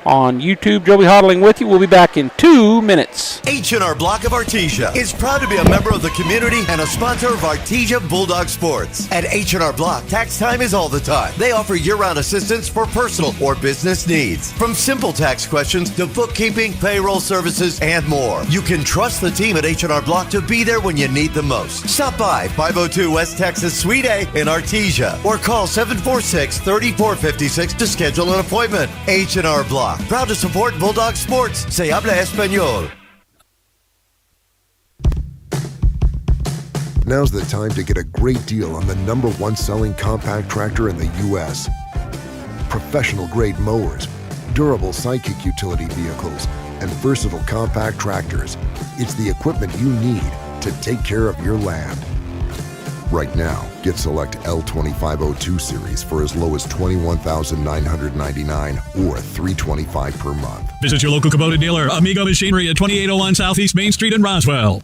on YouTube. Joey Hodling with you. We'll be back in 2 minutes. H&R Block of Artesia is proud to be a member of the community and a sponsor of Artesia Bulldog Sports. At H&R Block, tax time is all the time. They offer year-round assistance for personal or business needs. From simple tax questions to bookkeeping, payroll services, and more. You can trust the team at H&R Block to be there when you need them most. Stop by 502 West Texas Suite A in Artesia or call 746-3456 to schedule an appointment. H&R Block. Proud to support Bulldog Sports. Se habla español. Now's the time to get a great deal on the #1 selling compact tractor in the U.S. Professional-grade mowers, durable Sidekick utility vehicles, and versatile compact tractors. It's the equipment you need to take care of your land. Right now, get select L2502 series for as low as $21,999 or $325 per month. Visit your local Kubota dealer, Amigo Machinery at 2801 Southeast Main Street in Roswell.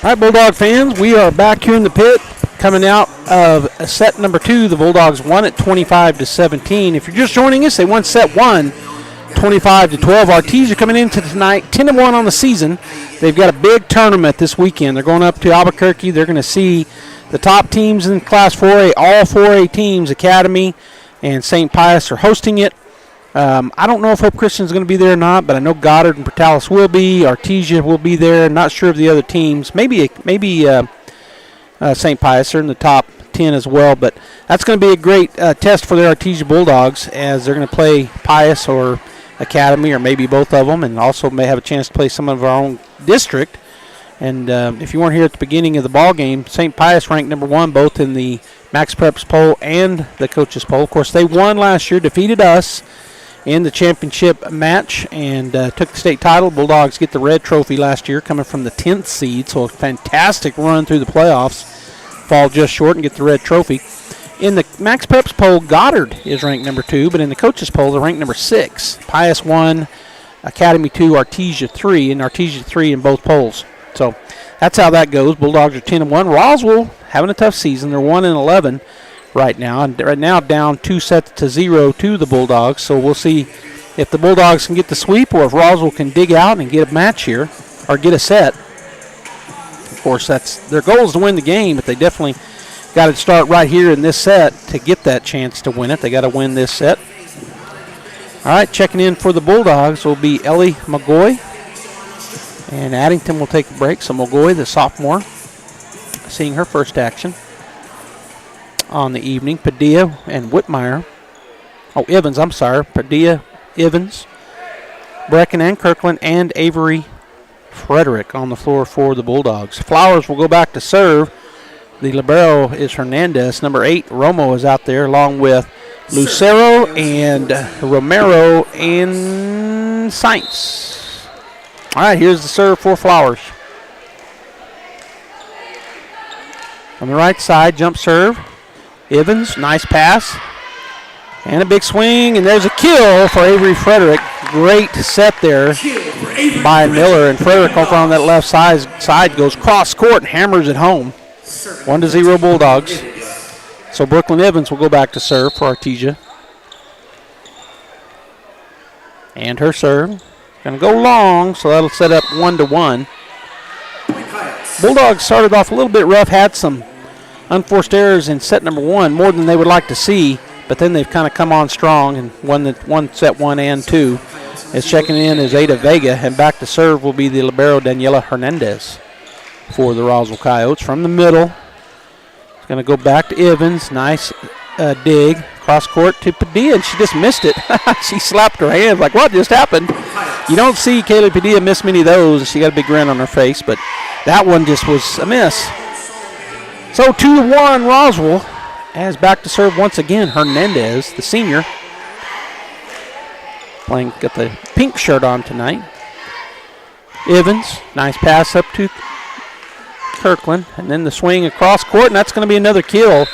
All right, Bulldog fans, we are back here in the pit, coming out of set number 2. The Bulldogs won at 25-17. If you're just joining us, they won set 1, 25-12. Artesia coming into tonight, 10-1 on the season. They've got a big tournament this weekend. They're going up to Albuquerque. They're going to see the top teams in Class 4A, all 4A teams, Academy and St. Pius are hosting it. I don't know if Hope Christian is going to be there or not, but I know Goddard and Portales will be. Artesia will be there. Not sure of the other teams. Maybe St. Pius are in the top 10 as well. But that's going to be a great test for the Artesia Bulldogs, as they're going to play Pius or Academy, or maybe both of them, and also may have a chance to play some of our own district. And if you weren't here at the beginning of the ball game, St. Pius ranked number 1 both in the Max Preps poll and the coaches poll. Of course, they won last year, defeated us in the championship match, and took the state title. Bulldogs get the red trophy last year, coming from the 10th seed, so a fantastic run through the playoffs. Fall just short and get the red trophy. In the Max Preps poll, Goddard is ranked number 2, but in the coaches poll, they're ranked number 6. Pius 1, Academy 2, Artesia 3, and Artesia 3 in both polls. So that's how that goes. Bulldogs are 10-1. Roswell having a tough season. They're 1-11 right now, and right now down 2-0 to the Bulldogs. So we'll see if the Bulldogs can get the sweep, or if Roswell can dig out and get a match here, or get a set. Of course, that's their goal is to win the game, but they definitely got to start right here in this set to get that chance to win it. They got to win this set. All right, checking in for the Bulldogs will be Ellie McGoy. And Addington will take a break. So McGoy, the sophomore, seeing her first action on the evening. Padilla and Whitmire. Oh, Evans, I'm sorry. Padilla, Evans, Brecken and Kirkland, and Avery Frederick on the floor for the Bulldogs. Flowers will go back to serve. The libero is Hernandez. Number 8, Romo, is out there, along with Lucero and Romero and Sainz. All right, here's the serve for Flowers. On the right side, jump serve. Evans, nice pass. And a big swing, and there's a kill for Avery Frederick. Great set there by Miller. And Frederick over on that left side goes cross court and hammers it home. 1-0 Bulldogs. So Brooklyn Evans will go back to serve for Artesia. And her serve. Going to go long, so that'll set up 1-1. Bulldogs started off a little bit rough, had some unforced errors in set number 1, more than they would like to see, but then they've kind of come on strong and won set 1 and 2. As checking in is Ada Vega, and back to serve will be the libero Daniela Hernandez for the Roswell Coyotes. From the middle, it's going to go back to Evans. Nice dig. Cross court to Padilla, and she just missed it. She slapped her hands like, what just happened? You don't see Kaylee Padilla miss many of those. She got a big grin on her face, but that one just was a miss. So 2-1 Roswell, as back to serve once again Hernandez, the senior. Got the pink shirt on tonight. Evans, nice pass up to Kirkland, and then the swing across court, and that's going to be another kill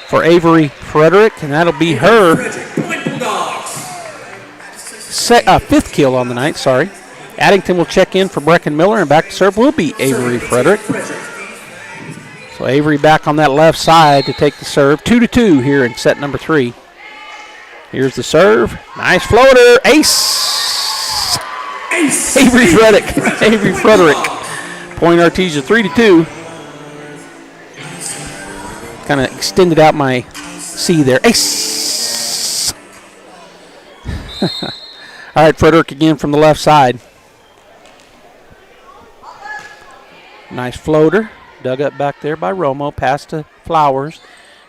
for Avery Frederick, and that'll be her fifth kill on the night, sorry. Addington will check in for Brecken Miller, and back to serve will be Avery Frederick. So Avery back on that left side to take the serve. 2-2 here in set number 3. Here's the serve. Nice floater. Ace. Avery Frederick. Avery Frederick. Point Artesia 3-2. Kind of extended out my C there. Ace. All right, Frederick again from the left side. Nice floater. Dug up back there by Romo. Pass to Flowers.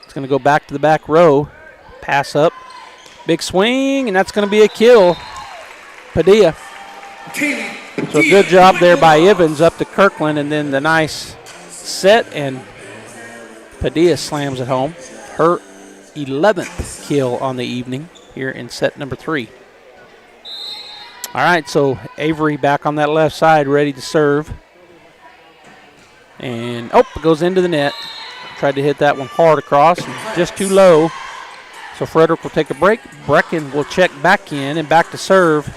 It's going to go back to the back row. Pass up. Big swing, and that's going to be a kill. Padilla. So good job there by Evans up to Kirkland, and then the nice set, and Padilla slams it home. Her 11th kill on the evening here in set number 3. All right, so Avery back on that left side, ready to serve. And, it goes into the net. Tried to hit that one hard across, and just too low. So Frederick will take a break. Brecken will check back in, and back to serve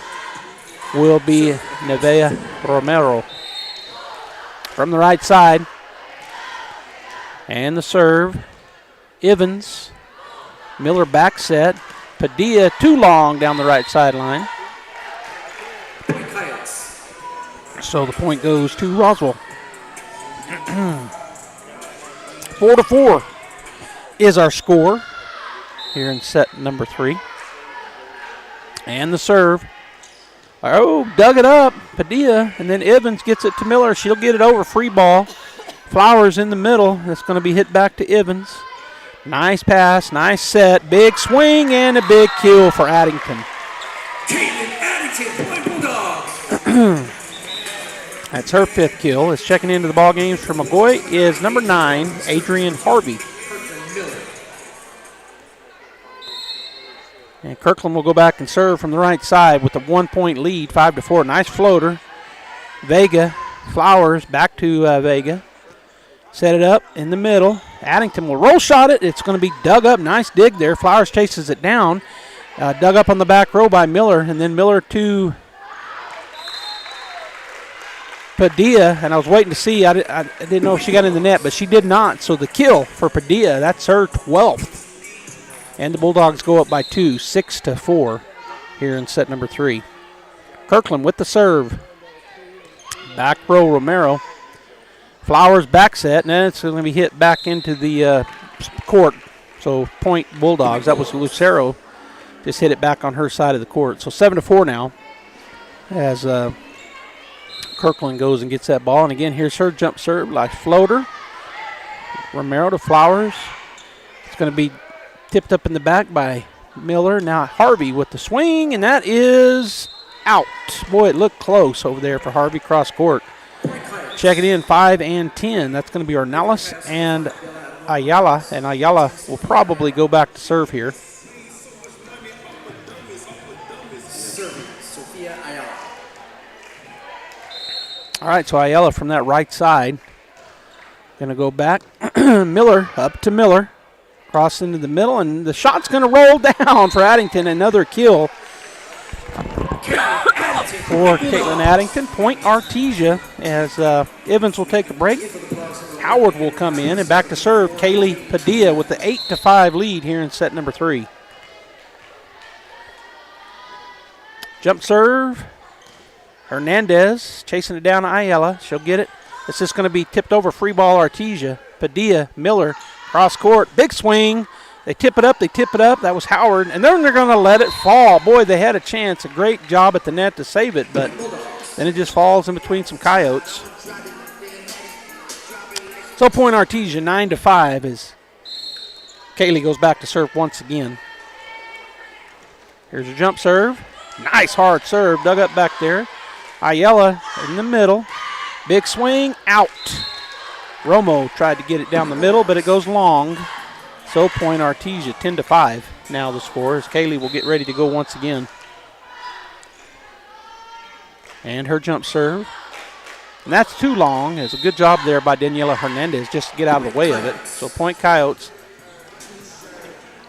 will be Nevea Romero. From the right side. And the serve. Evans. Miller back set. Padilla too long down the right sideline. So the point goes to Roswell. 4-4 is our score here in set number 3. And the serve. Dug it up. Padilla, and then Evans gets it to Miller. She'll get it over. Free ball. Flowers in the middle. That's going to be hit back to Evans. Nice pass, nice set, big swing, and a big kill for Addington. Addington, Point Bulldogs. That's her 5th kill. Is checking into the ball games for McGoy is number 9, Adrian Harvey. And Kirkland will go back and serve from the right side with a 1-point lead, 5-4. Nice floater. Vega, Flowers back to Vega. Set it up in the middle. Addington will roll shot it. It's going to be dug up. Nice dig there. Flowers chases it down. Dug up on the back row by Miller, and then Miller to Padilla, and I was waiting to see. I didn't know if she got in the net, but she did not. So the kill for Padilla, that's her 12th. And the Bulldogs go up by 2, 6-4 here in set number 3. Kirkland with the serve. Back row Romero. Flowers back set, and then it's going to be hit back into the court. So point Bulldogs. That was Lucero. Just hit it back on her side of the court. So 7-4 now as Kirkland goes and gets that ball. And again, here's her jump serve, like floater. Romero to Flowers. It's going to be tipped up in the back by Miller. Now Harvey with the swing, and that is out. Boy, it looked close over there for Harvey cross court. Check it in, 5 and 10. That's going to be Ornelas and Ayala, and Ayala will probably go back to serve here. All right, so Ayala from that right side. Going to go back. Miller, up to Miller. Cross into the middle, and the shot's going to roll down for Addington. Another kill for Caitlin Addington. Point Artesia as Evans will take a break. Howard will come in, and back to serve Kaylee Padilla with the 8-5 lead here in set number 3. Jump serve. Hernandez chasing it down to Ayala. She'll get it. It's just going to be tipped over, free ball Artesia. Padilla, Miller, cross court, big swing. They tip it up. That was Howard, and then they're going to let it fall. Boy, they had a chance. A great job at the net to save it, but then it just falls in between some coyotes. So point Artesia, 9-5 as Kaylee goes back to serve once again. Here's a jump serve. Nice hard serve, dug up back there. Ayala in the middle. Big swing, out. Romo tried to get it down the middle, but it goes long. So point Artesia, 10-5 now the score as Kaylee will get ready to go once again. And her jump serve. And that's too long. It's a good job there by Daniela Hernandez just to get out of the way of it. So point Coyotes.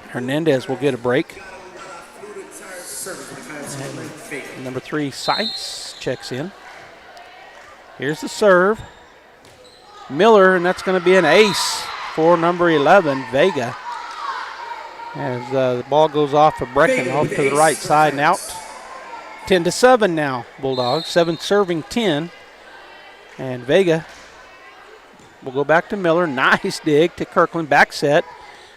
Hernandez will get a break. And number 3, Sykes checks in. Here's the serve. Miller, and that's going to be an ace for number 11, Vega. As the ball goes off of Brecken off to the right side and out. 10-7 now, Bulldogs. 7 serving 10. And Vega will go back to Miller. Nice dig to Kirkland. Back set.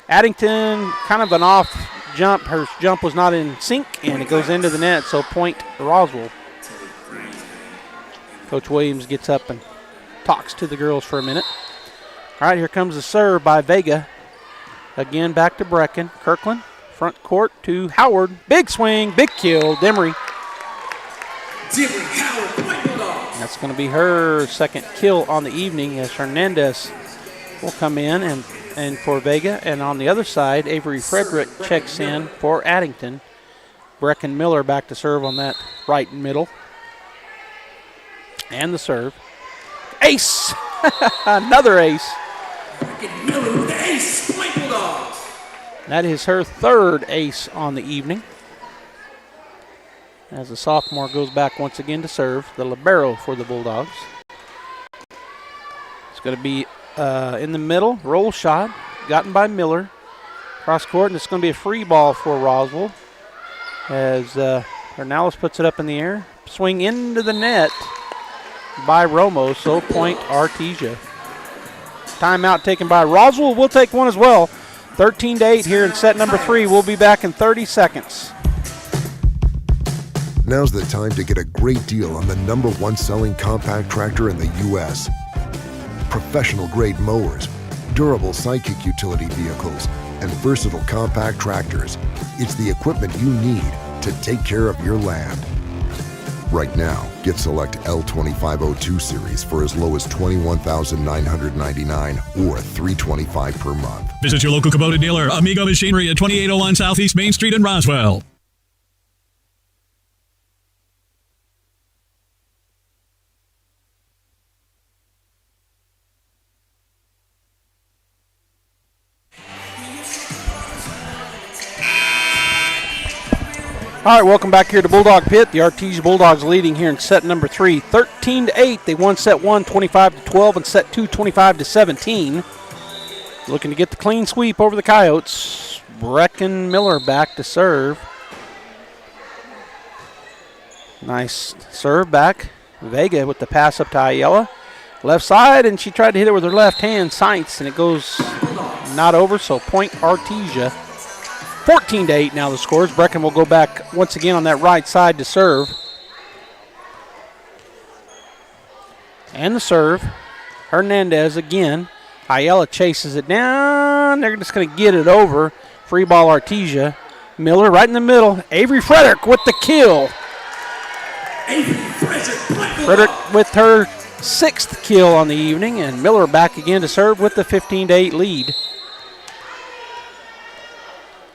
Addington, kind of an off jump. Her jump was not in sync, and it goes into the net. So point Roswell. Coach Williams gets up and talks to the girls for a minute. All right, here comes the serve by Vega. Again, back to Brecken. Kirkland, front court to Howard. Big swing, big kill. Demery. That's going to be her second kill on the evening as Hernandez will come in and for Vega. And on the other side, Avery Frederick checks in for Addington. Brecken Miller back to serve on that right middle. And the serve. Ace! Another ace. Miller with the ace. Point Bulldogs. That is her third ace on the evening. As the sophomore goes back once again to serve, the libero for the Bulldogs. It's going to be in the middle, roll shot, gotten by Miller. Cross court, and it's going to be a free ball for Roswell. As Hernandez puts it up in the air. Swing into the net by Romo, so point Artesia. Timeout taken by Roswell. We'll take one as well. 13-8 here in set number 3. We'll be back in 30 seconds. Now's the time to get a great deal on the #1 selling compact tractor in the U.S. Professional-grade mowers, durable sidekick utility vehicles, and versatile compact tractors. It's the equipment you need to take care of your land. Right now, get select L2502 series for as low as $21,999 or $325 per month. Visit your local Kubota dealer, Amigo Machinery at 2801 Southeast Main Street in Roswell. All right, welcome back here to Bulldog Pit. The Artesia Bulldogs leading here in set number 3, 13-8. They won set 1, 25-12, and set 2, 25-17. Looking to get the clean sweep over the Coyotes. Brecken Miller back to serve. Nice serve back. Vega with the pass up to Ayala. Left side, and she tried to hit it with her left hand, sights, and it goes not over, so point Artesia. 14-8 now the scores. Brecken will go back once again on that right side to serve. And the serve. Hernandez again. Ayala chases it down. They're just going to get it over. Free ball Artesia. Miller right in the middle. Avery Frederick with the kill. Frederick with her 6th kill on the evening, and Miller back again to serve with the 15-8 lead.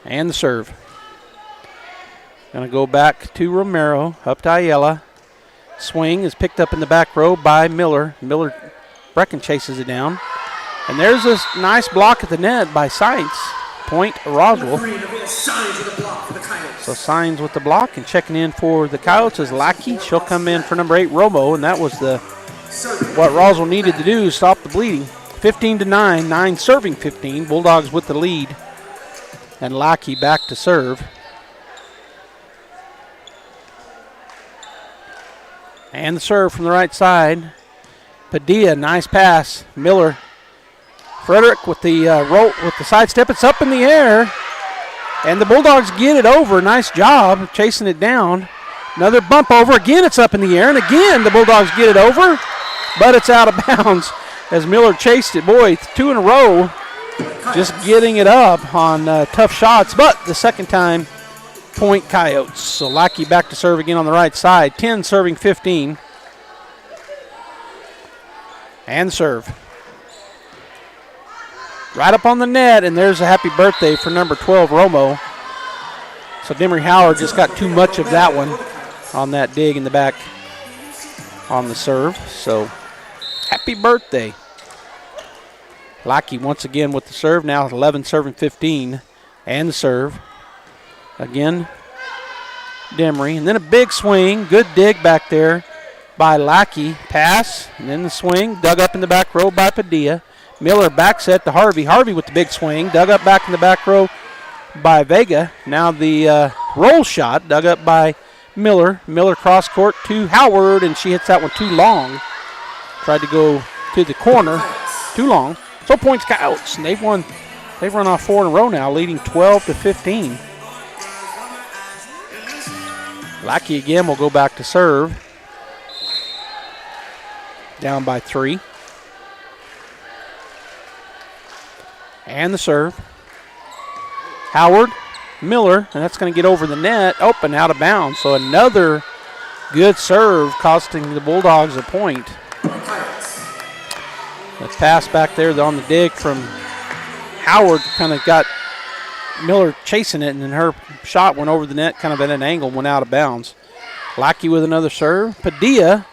And the serve. Going to go back to Romero, up to Ayala. Swing is picked up in the back row by Miller. Brecken chases it down. And there's a nice block at the net by Sainz. Point Roswell. So Sainz with the block, and checking in for the Coyotes is Lackey. She'll come in for number 8, Romo, and that was what Roswell needed to do, stop the bleeding. 15-9, 9 serving 15. Bulldogs with the lead. And Lackey back to serve. And the serve from the right side. Padilla, nice pass. Miller. Frederick with the with the sidestep. It's up in the air. And the Bulldogs get it over. Nice job chasing it down. Another bump over. Again, it's up in the air. And again, the Bulldogs get it over. But it's out of bounds as Miller chased it. Boy, 2 in a row. Just getting it up on tough shots, but the second time, point Coyotes. So Lackey back to serve again on the right side. 10 serving 15. And serve. Right up on the net, and there's a happy birthday for number 12, Romo. So Demery Howard just got too much of that one on that dig in the back on the serve. So happy birthday. Lackey once again with the serve, now 11 serving 15, and the serve. Again, Demery, and then a big swing, good dig back there by Lackey. Pass, and then the swing, dug up in the back row by Padilla. Miller back set to Harvey. Harvey with the big swing, dug up back in the back row by Vega. Now the roll shot, dug up by Miller. Miller cross court to Howard, and she hits that one too long. Tried to go to the corner, too long. So points Coyotes, and they've run off 4 in a row now, leading 12-15. Lackey again will go back to serve. Down by 3. And the serve. Howard, Miller, and that's going to get over the net, open out of bounds. So another good serve costing the Bulldogs a point. The pass back there on the dig from Howard kind of got Miller chasing it, and then her shot went over the net kind of at an angle, went out of bounds. Lackey with another serve. Padilla.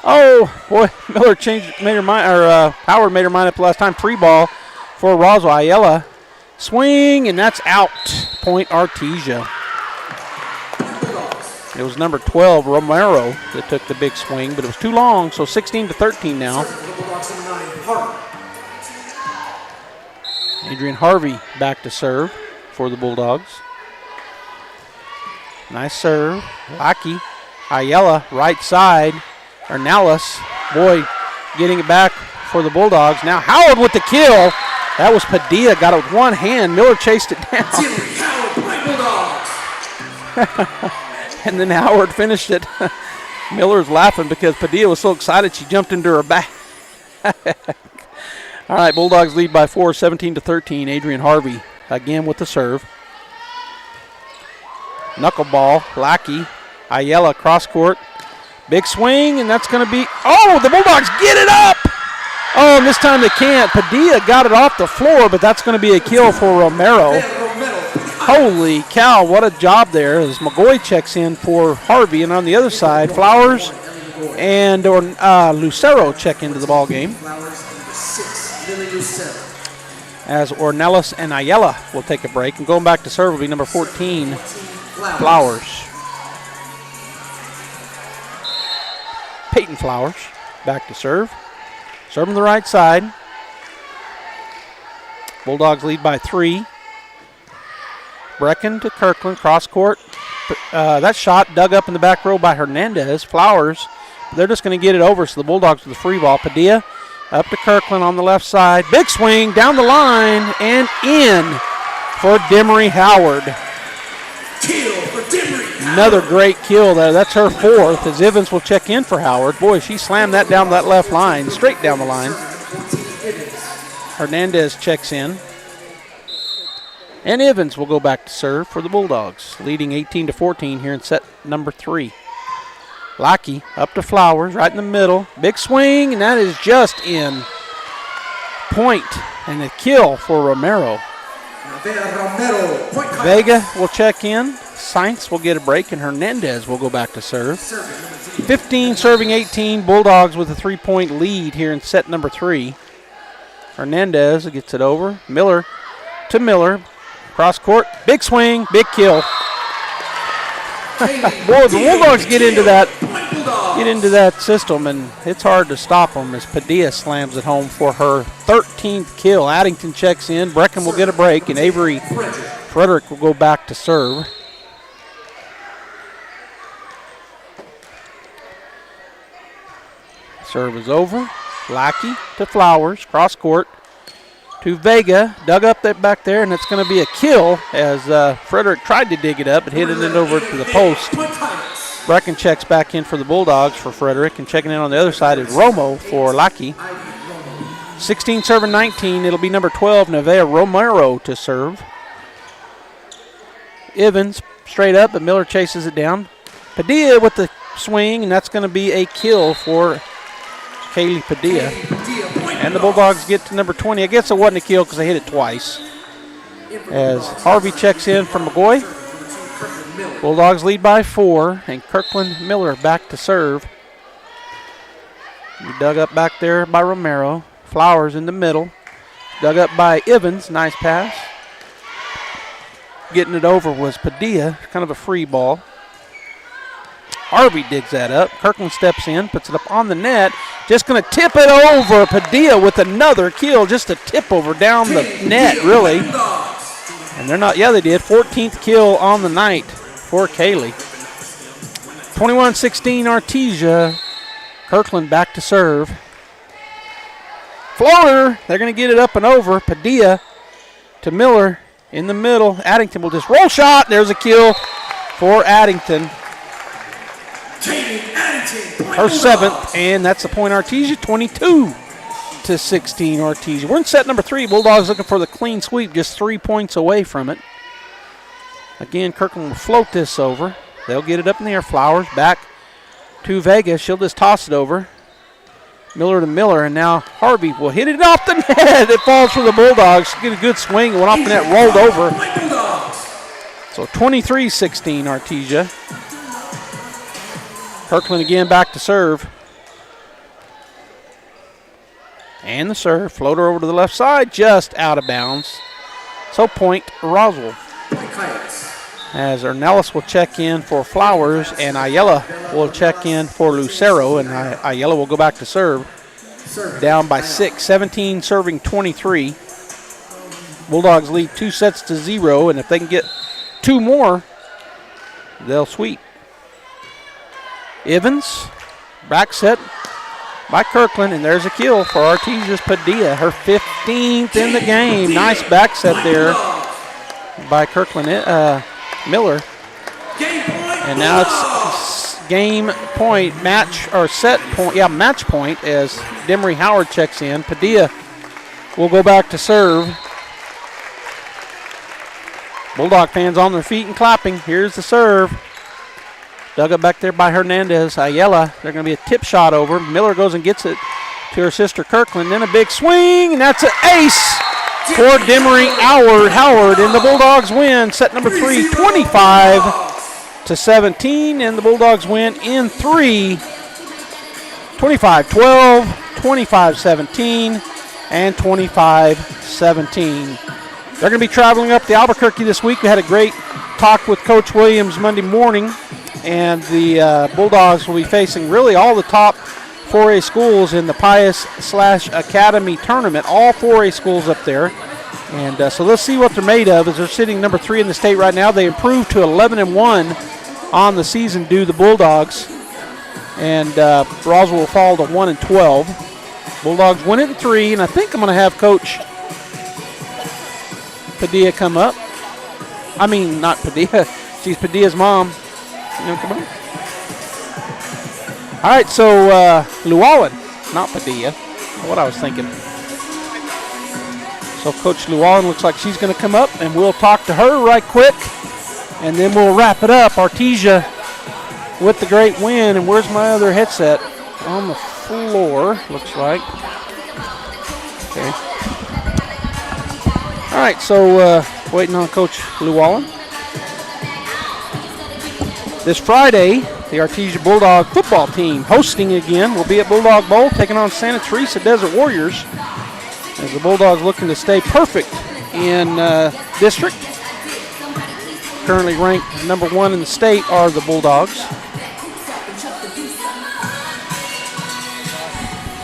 Oh, boy, Miller made her mind, or Howard made her mind up the last time. Free ball for Roswell. Ayala. Swing, and that's out. Point Artesia. It was number 12, Romero, that took the big swing, but it was too long, so 16-13 now. Adrian Harvey back to serve for the Bulldogs. Nice serve. Lackey. Ayala, right side. Ornelas, boy, getting it back for the Bulldogs. Now Howard with the kill. That was Padilla, got it with one hand. Miller chased it down. And then Howard finished it. Miller's laughing because Padilla was so excited she jumped into her back. All right, Bulldogs lead by 4, 17-13. Adrian Harvey again with the serve. Knuckleball, Lackey, Ayala cross court. Big swing, and that's going to be, oh, the Bulldogs get it up! Oh, and this time they can't. Padilla got it off the floor, but that's going to be a kill for Romero. Holy cow, what a job there as McGoy checks in for Harvey, and on the other side, Flowers and Lucero check into the ball game. As Ornelas and Ayala will take a break, and going back to serve will be number 14, Flowers. Peyton Flowers back to serve. Serving the right side. Bulldogs lead by 3. Brecken to Kirkland, cross court. That shot dug up in the back row by Hernandez. Flowers, they're just going to get it over, so the Bulldogs with the free ball. Padilla up to Kirkland on the left side. Big swing down the line and in for Demery Howard. Kill for Demery. Another great kill there. That's her 4th as Evans will check in for Howard. Boy, she slammed that down that left line, straight down the line. Hernandez checks in. And Evans will go back to serve for the Bulldogs, leading 18-14 here in set number 3. Lackey up to Flowers, right in the middle. Big swing, and that is just in. Point, and a kill for Romero. Vega will check in. Sainz will get a break, and Hernandez will go back to serve. 15 serving 18. Bulldogs with a 3-point lead here in set number 3. Hernandez gets it over. Miller to Miller. Cross court. Big swing. Big kill. Boy, the Bulldogs get into that system, and it's hard to stop them as Padilla slams it home for her 13th kill. Addington checks in. Brecken will get a break, and Avery Frederick will go back to serve. Serve is over. Lackey to Flowers. Cross court to Vega. Dug up that back there, and it's going to be a kill as Frederick tried to dig it up but hit it over to the post. Brecken checks back in for the Bulldogs for Frederick, and checking in on the other side is Romo for Lackey. 16 serving 19. It'll be number 12, Nevaeh Romero to serve. Evans straight up, but Miller chases it down. Padilla with the swing, and that's going to be a kill for Kaylee Padilla. And the Bulldogs get to number 20. I guess it wasn't a kill because they hit it twice. As Harvey checks in for McGoy. Bulldogs lead by 4, and Kirkland Miller back to serve. Dug up back there by Romero. Flowers in the middle. Dug up by Evans. Nice pass. Getting it over was Padilla. Kind of a free ball. Harvey digs that up. Kirkland steps in, puts it up on the net. Just going to tip it over. Padilla with another kill. Just a tip over down the net, really. And they're not, yeah, they did. 14th kill on the night for Kaylee. 21-16 Artesia. Kirkland back to serve. Floater. They're going to get it up and over. Padilla to Miller in the middle. Addington will just roll shot. There's a kill for Addington. Her 7th, and that's the point Artesia, 22-16 Artesia. We're in set number 3. Bulldogs looking for the clean sweep, just 3 points away from it. Again, Kirkland will float this over. They'll get it up in the air. Flowers back to Vega. She'll just toss it over. Miller to Miller, and now Harvey will hit it off the net. It falls for the Bulldogs. Get a good swing. It went off the net, rolled over. So 23-16 Artesia. Kirkland again back to serve. And the serve. Floater over to the left side, just out of bounds. So point Roswell. As Ornelas will check in for Flowers, and Ayala will check in for Lucero, and Ayala will go back to serve. Down by 6, 17 serving 23. Bulldogs lead 2-0, and if they can get 2 more, they'll sweep. Evans, back set by Kirkland, and there's a kill for Artesia's Padilla, her 15th in the game. Nice back set there by Kirkland Miller. And now it's game point, match point as Demery Howard checks in. Padilla will go back to serve. Bulldog fans on their feet and clapping. Here's the serve. Dug up back there by Hernandez. Ayala, they're going to be a tip shot over. Miller goes and gets it to her sister Kirkland. Then a big swing, and that's an ace for Demery Howard. And the Bulldogs win set number 3, 25-17. And the Bulldogs win in 3, 25-12, 25-17, and 25-17. They're going to be traveling up to Albuquerque this week. We had a great talk with Coach Williams Monday morning, and the Bulldogs will be facing really all the top 4A schools in the Pius/Academy tournament, all 4A schools up there. And so let's see what they're made of, as they're sitting number 3 in the state right now. They improved to 11-1 on the season due to the Bulldogs. And Roswell will fall to 1-12. Bulldogs win it in 3, and I think I'm going to have Coach Padilla come up. I mean, not Padilla. She's Padilla's mom. Come on. All right, so Llewellyn, not Padilla. What I was thinking. So Coach Llewellyn looks like she's going to come up, and we'll talk to her right quick, and then we'll wrap it up. Artesia with the great win, and where's my other headset? On the floor, looks like. Okay. All right, so waiting on Coach Llewellyn. This Friday, the Artesia Bulldog football team hosting again will be at Bulldog Bowl, taking on Santa Teresa Desert Warriors, as the Bulldogs looking to stay perfect in district. Currently ranked number 1 in the state are the Bulldogs.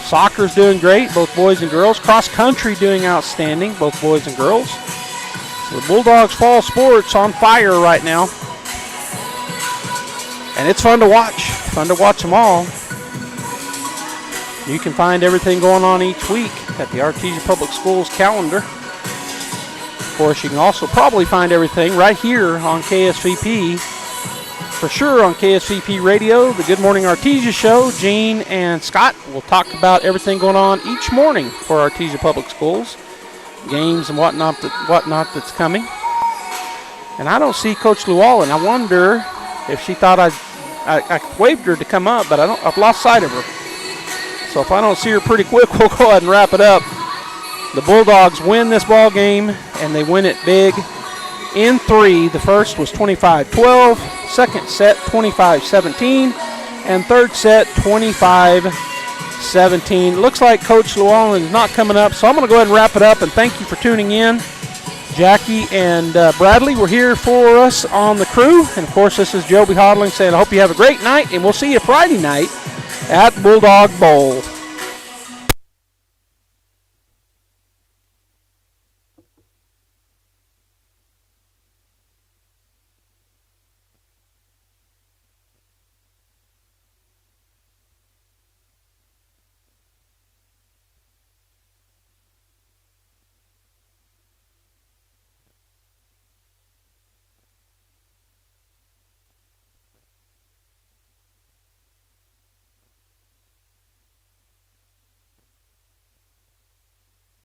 Soccer's doing great, both boys and girls. Cross country doing outstanding, both boys and girls. So the Bulldogs fall sports on fire right now. And it's fun to watch them all. You can find everything going on each week at the Artesia Public Schools calendar. Of course, you can also probably find everything right here on KSVP. For sure on KSVP Radio, the Good Morning Artesia Show. Gene and Scott will talk about everything going on each morning for Artesia Public Schools. Games and whatnot that's coming. And I don't see Coach Llewellyn. I wonder if she thought I waved her to come up, but I've lost sight of her. So if I don't see her pretty quick, we'll go ahead and wrap it up. The Bulldogs win this ball game, and they win it big in 3. The first was 25-12, second set 25-17, and third set 25-17. Looks like Coach Llewellyn is not coming up, so I'm going to go ahead and wrap it up, and thank you for tuning in. Jackie and Bradley were here for us on the crew. And, of course, this is Joby Hodling saying I hope you have a great night, and we'll see you Friday night at Bulldog Bowl.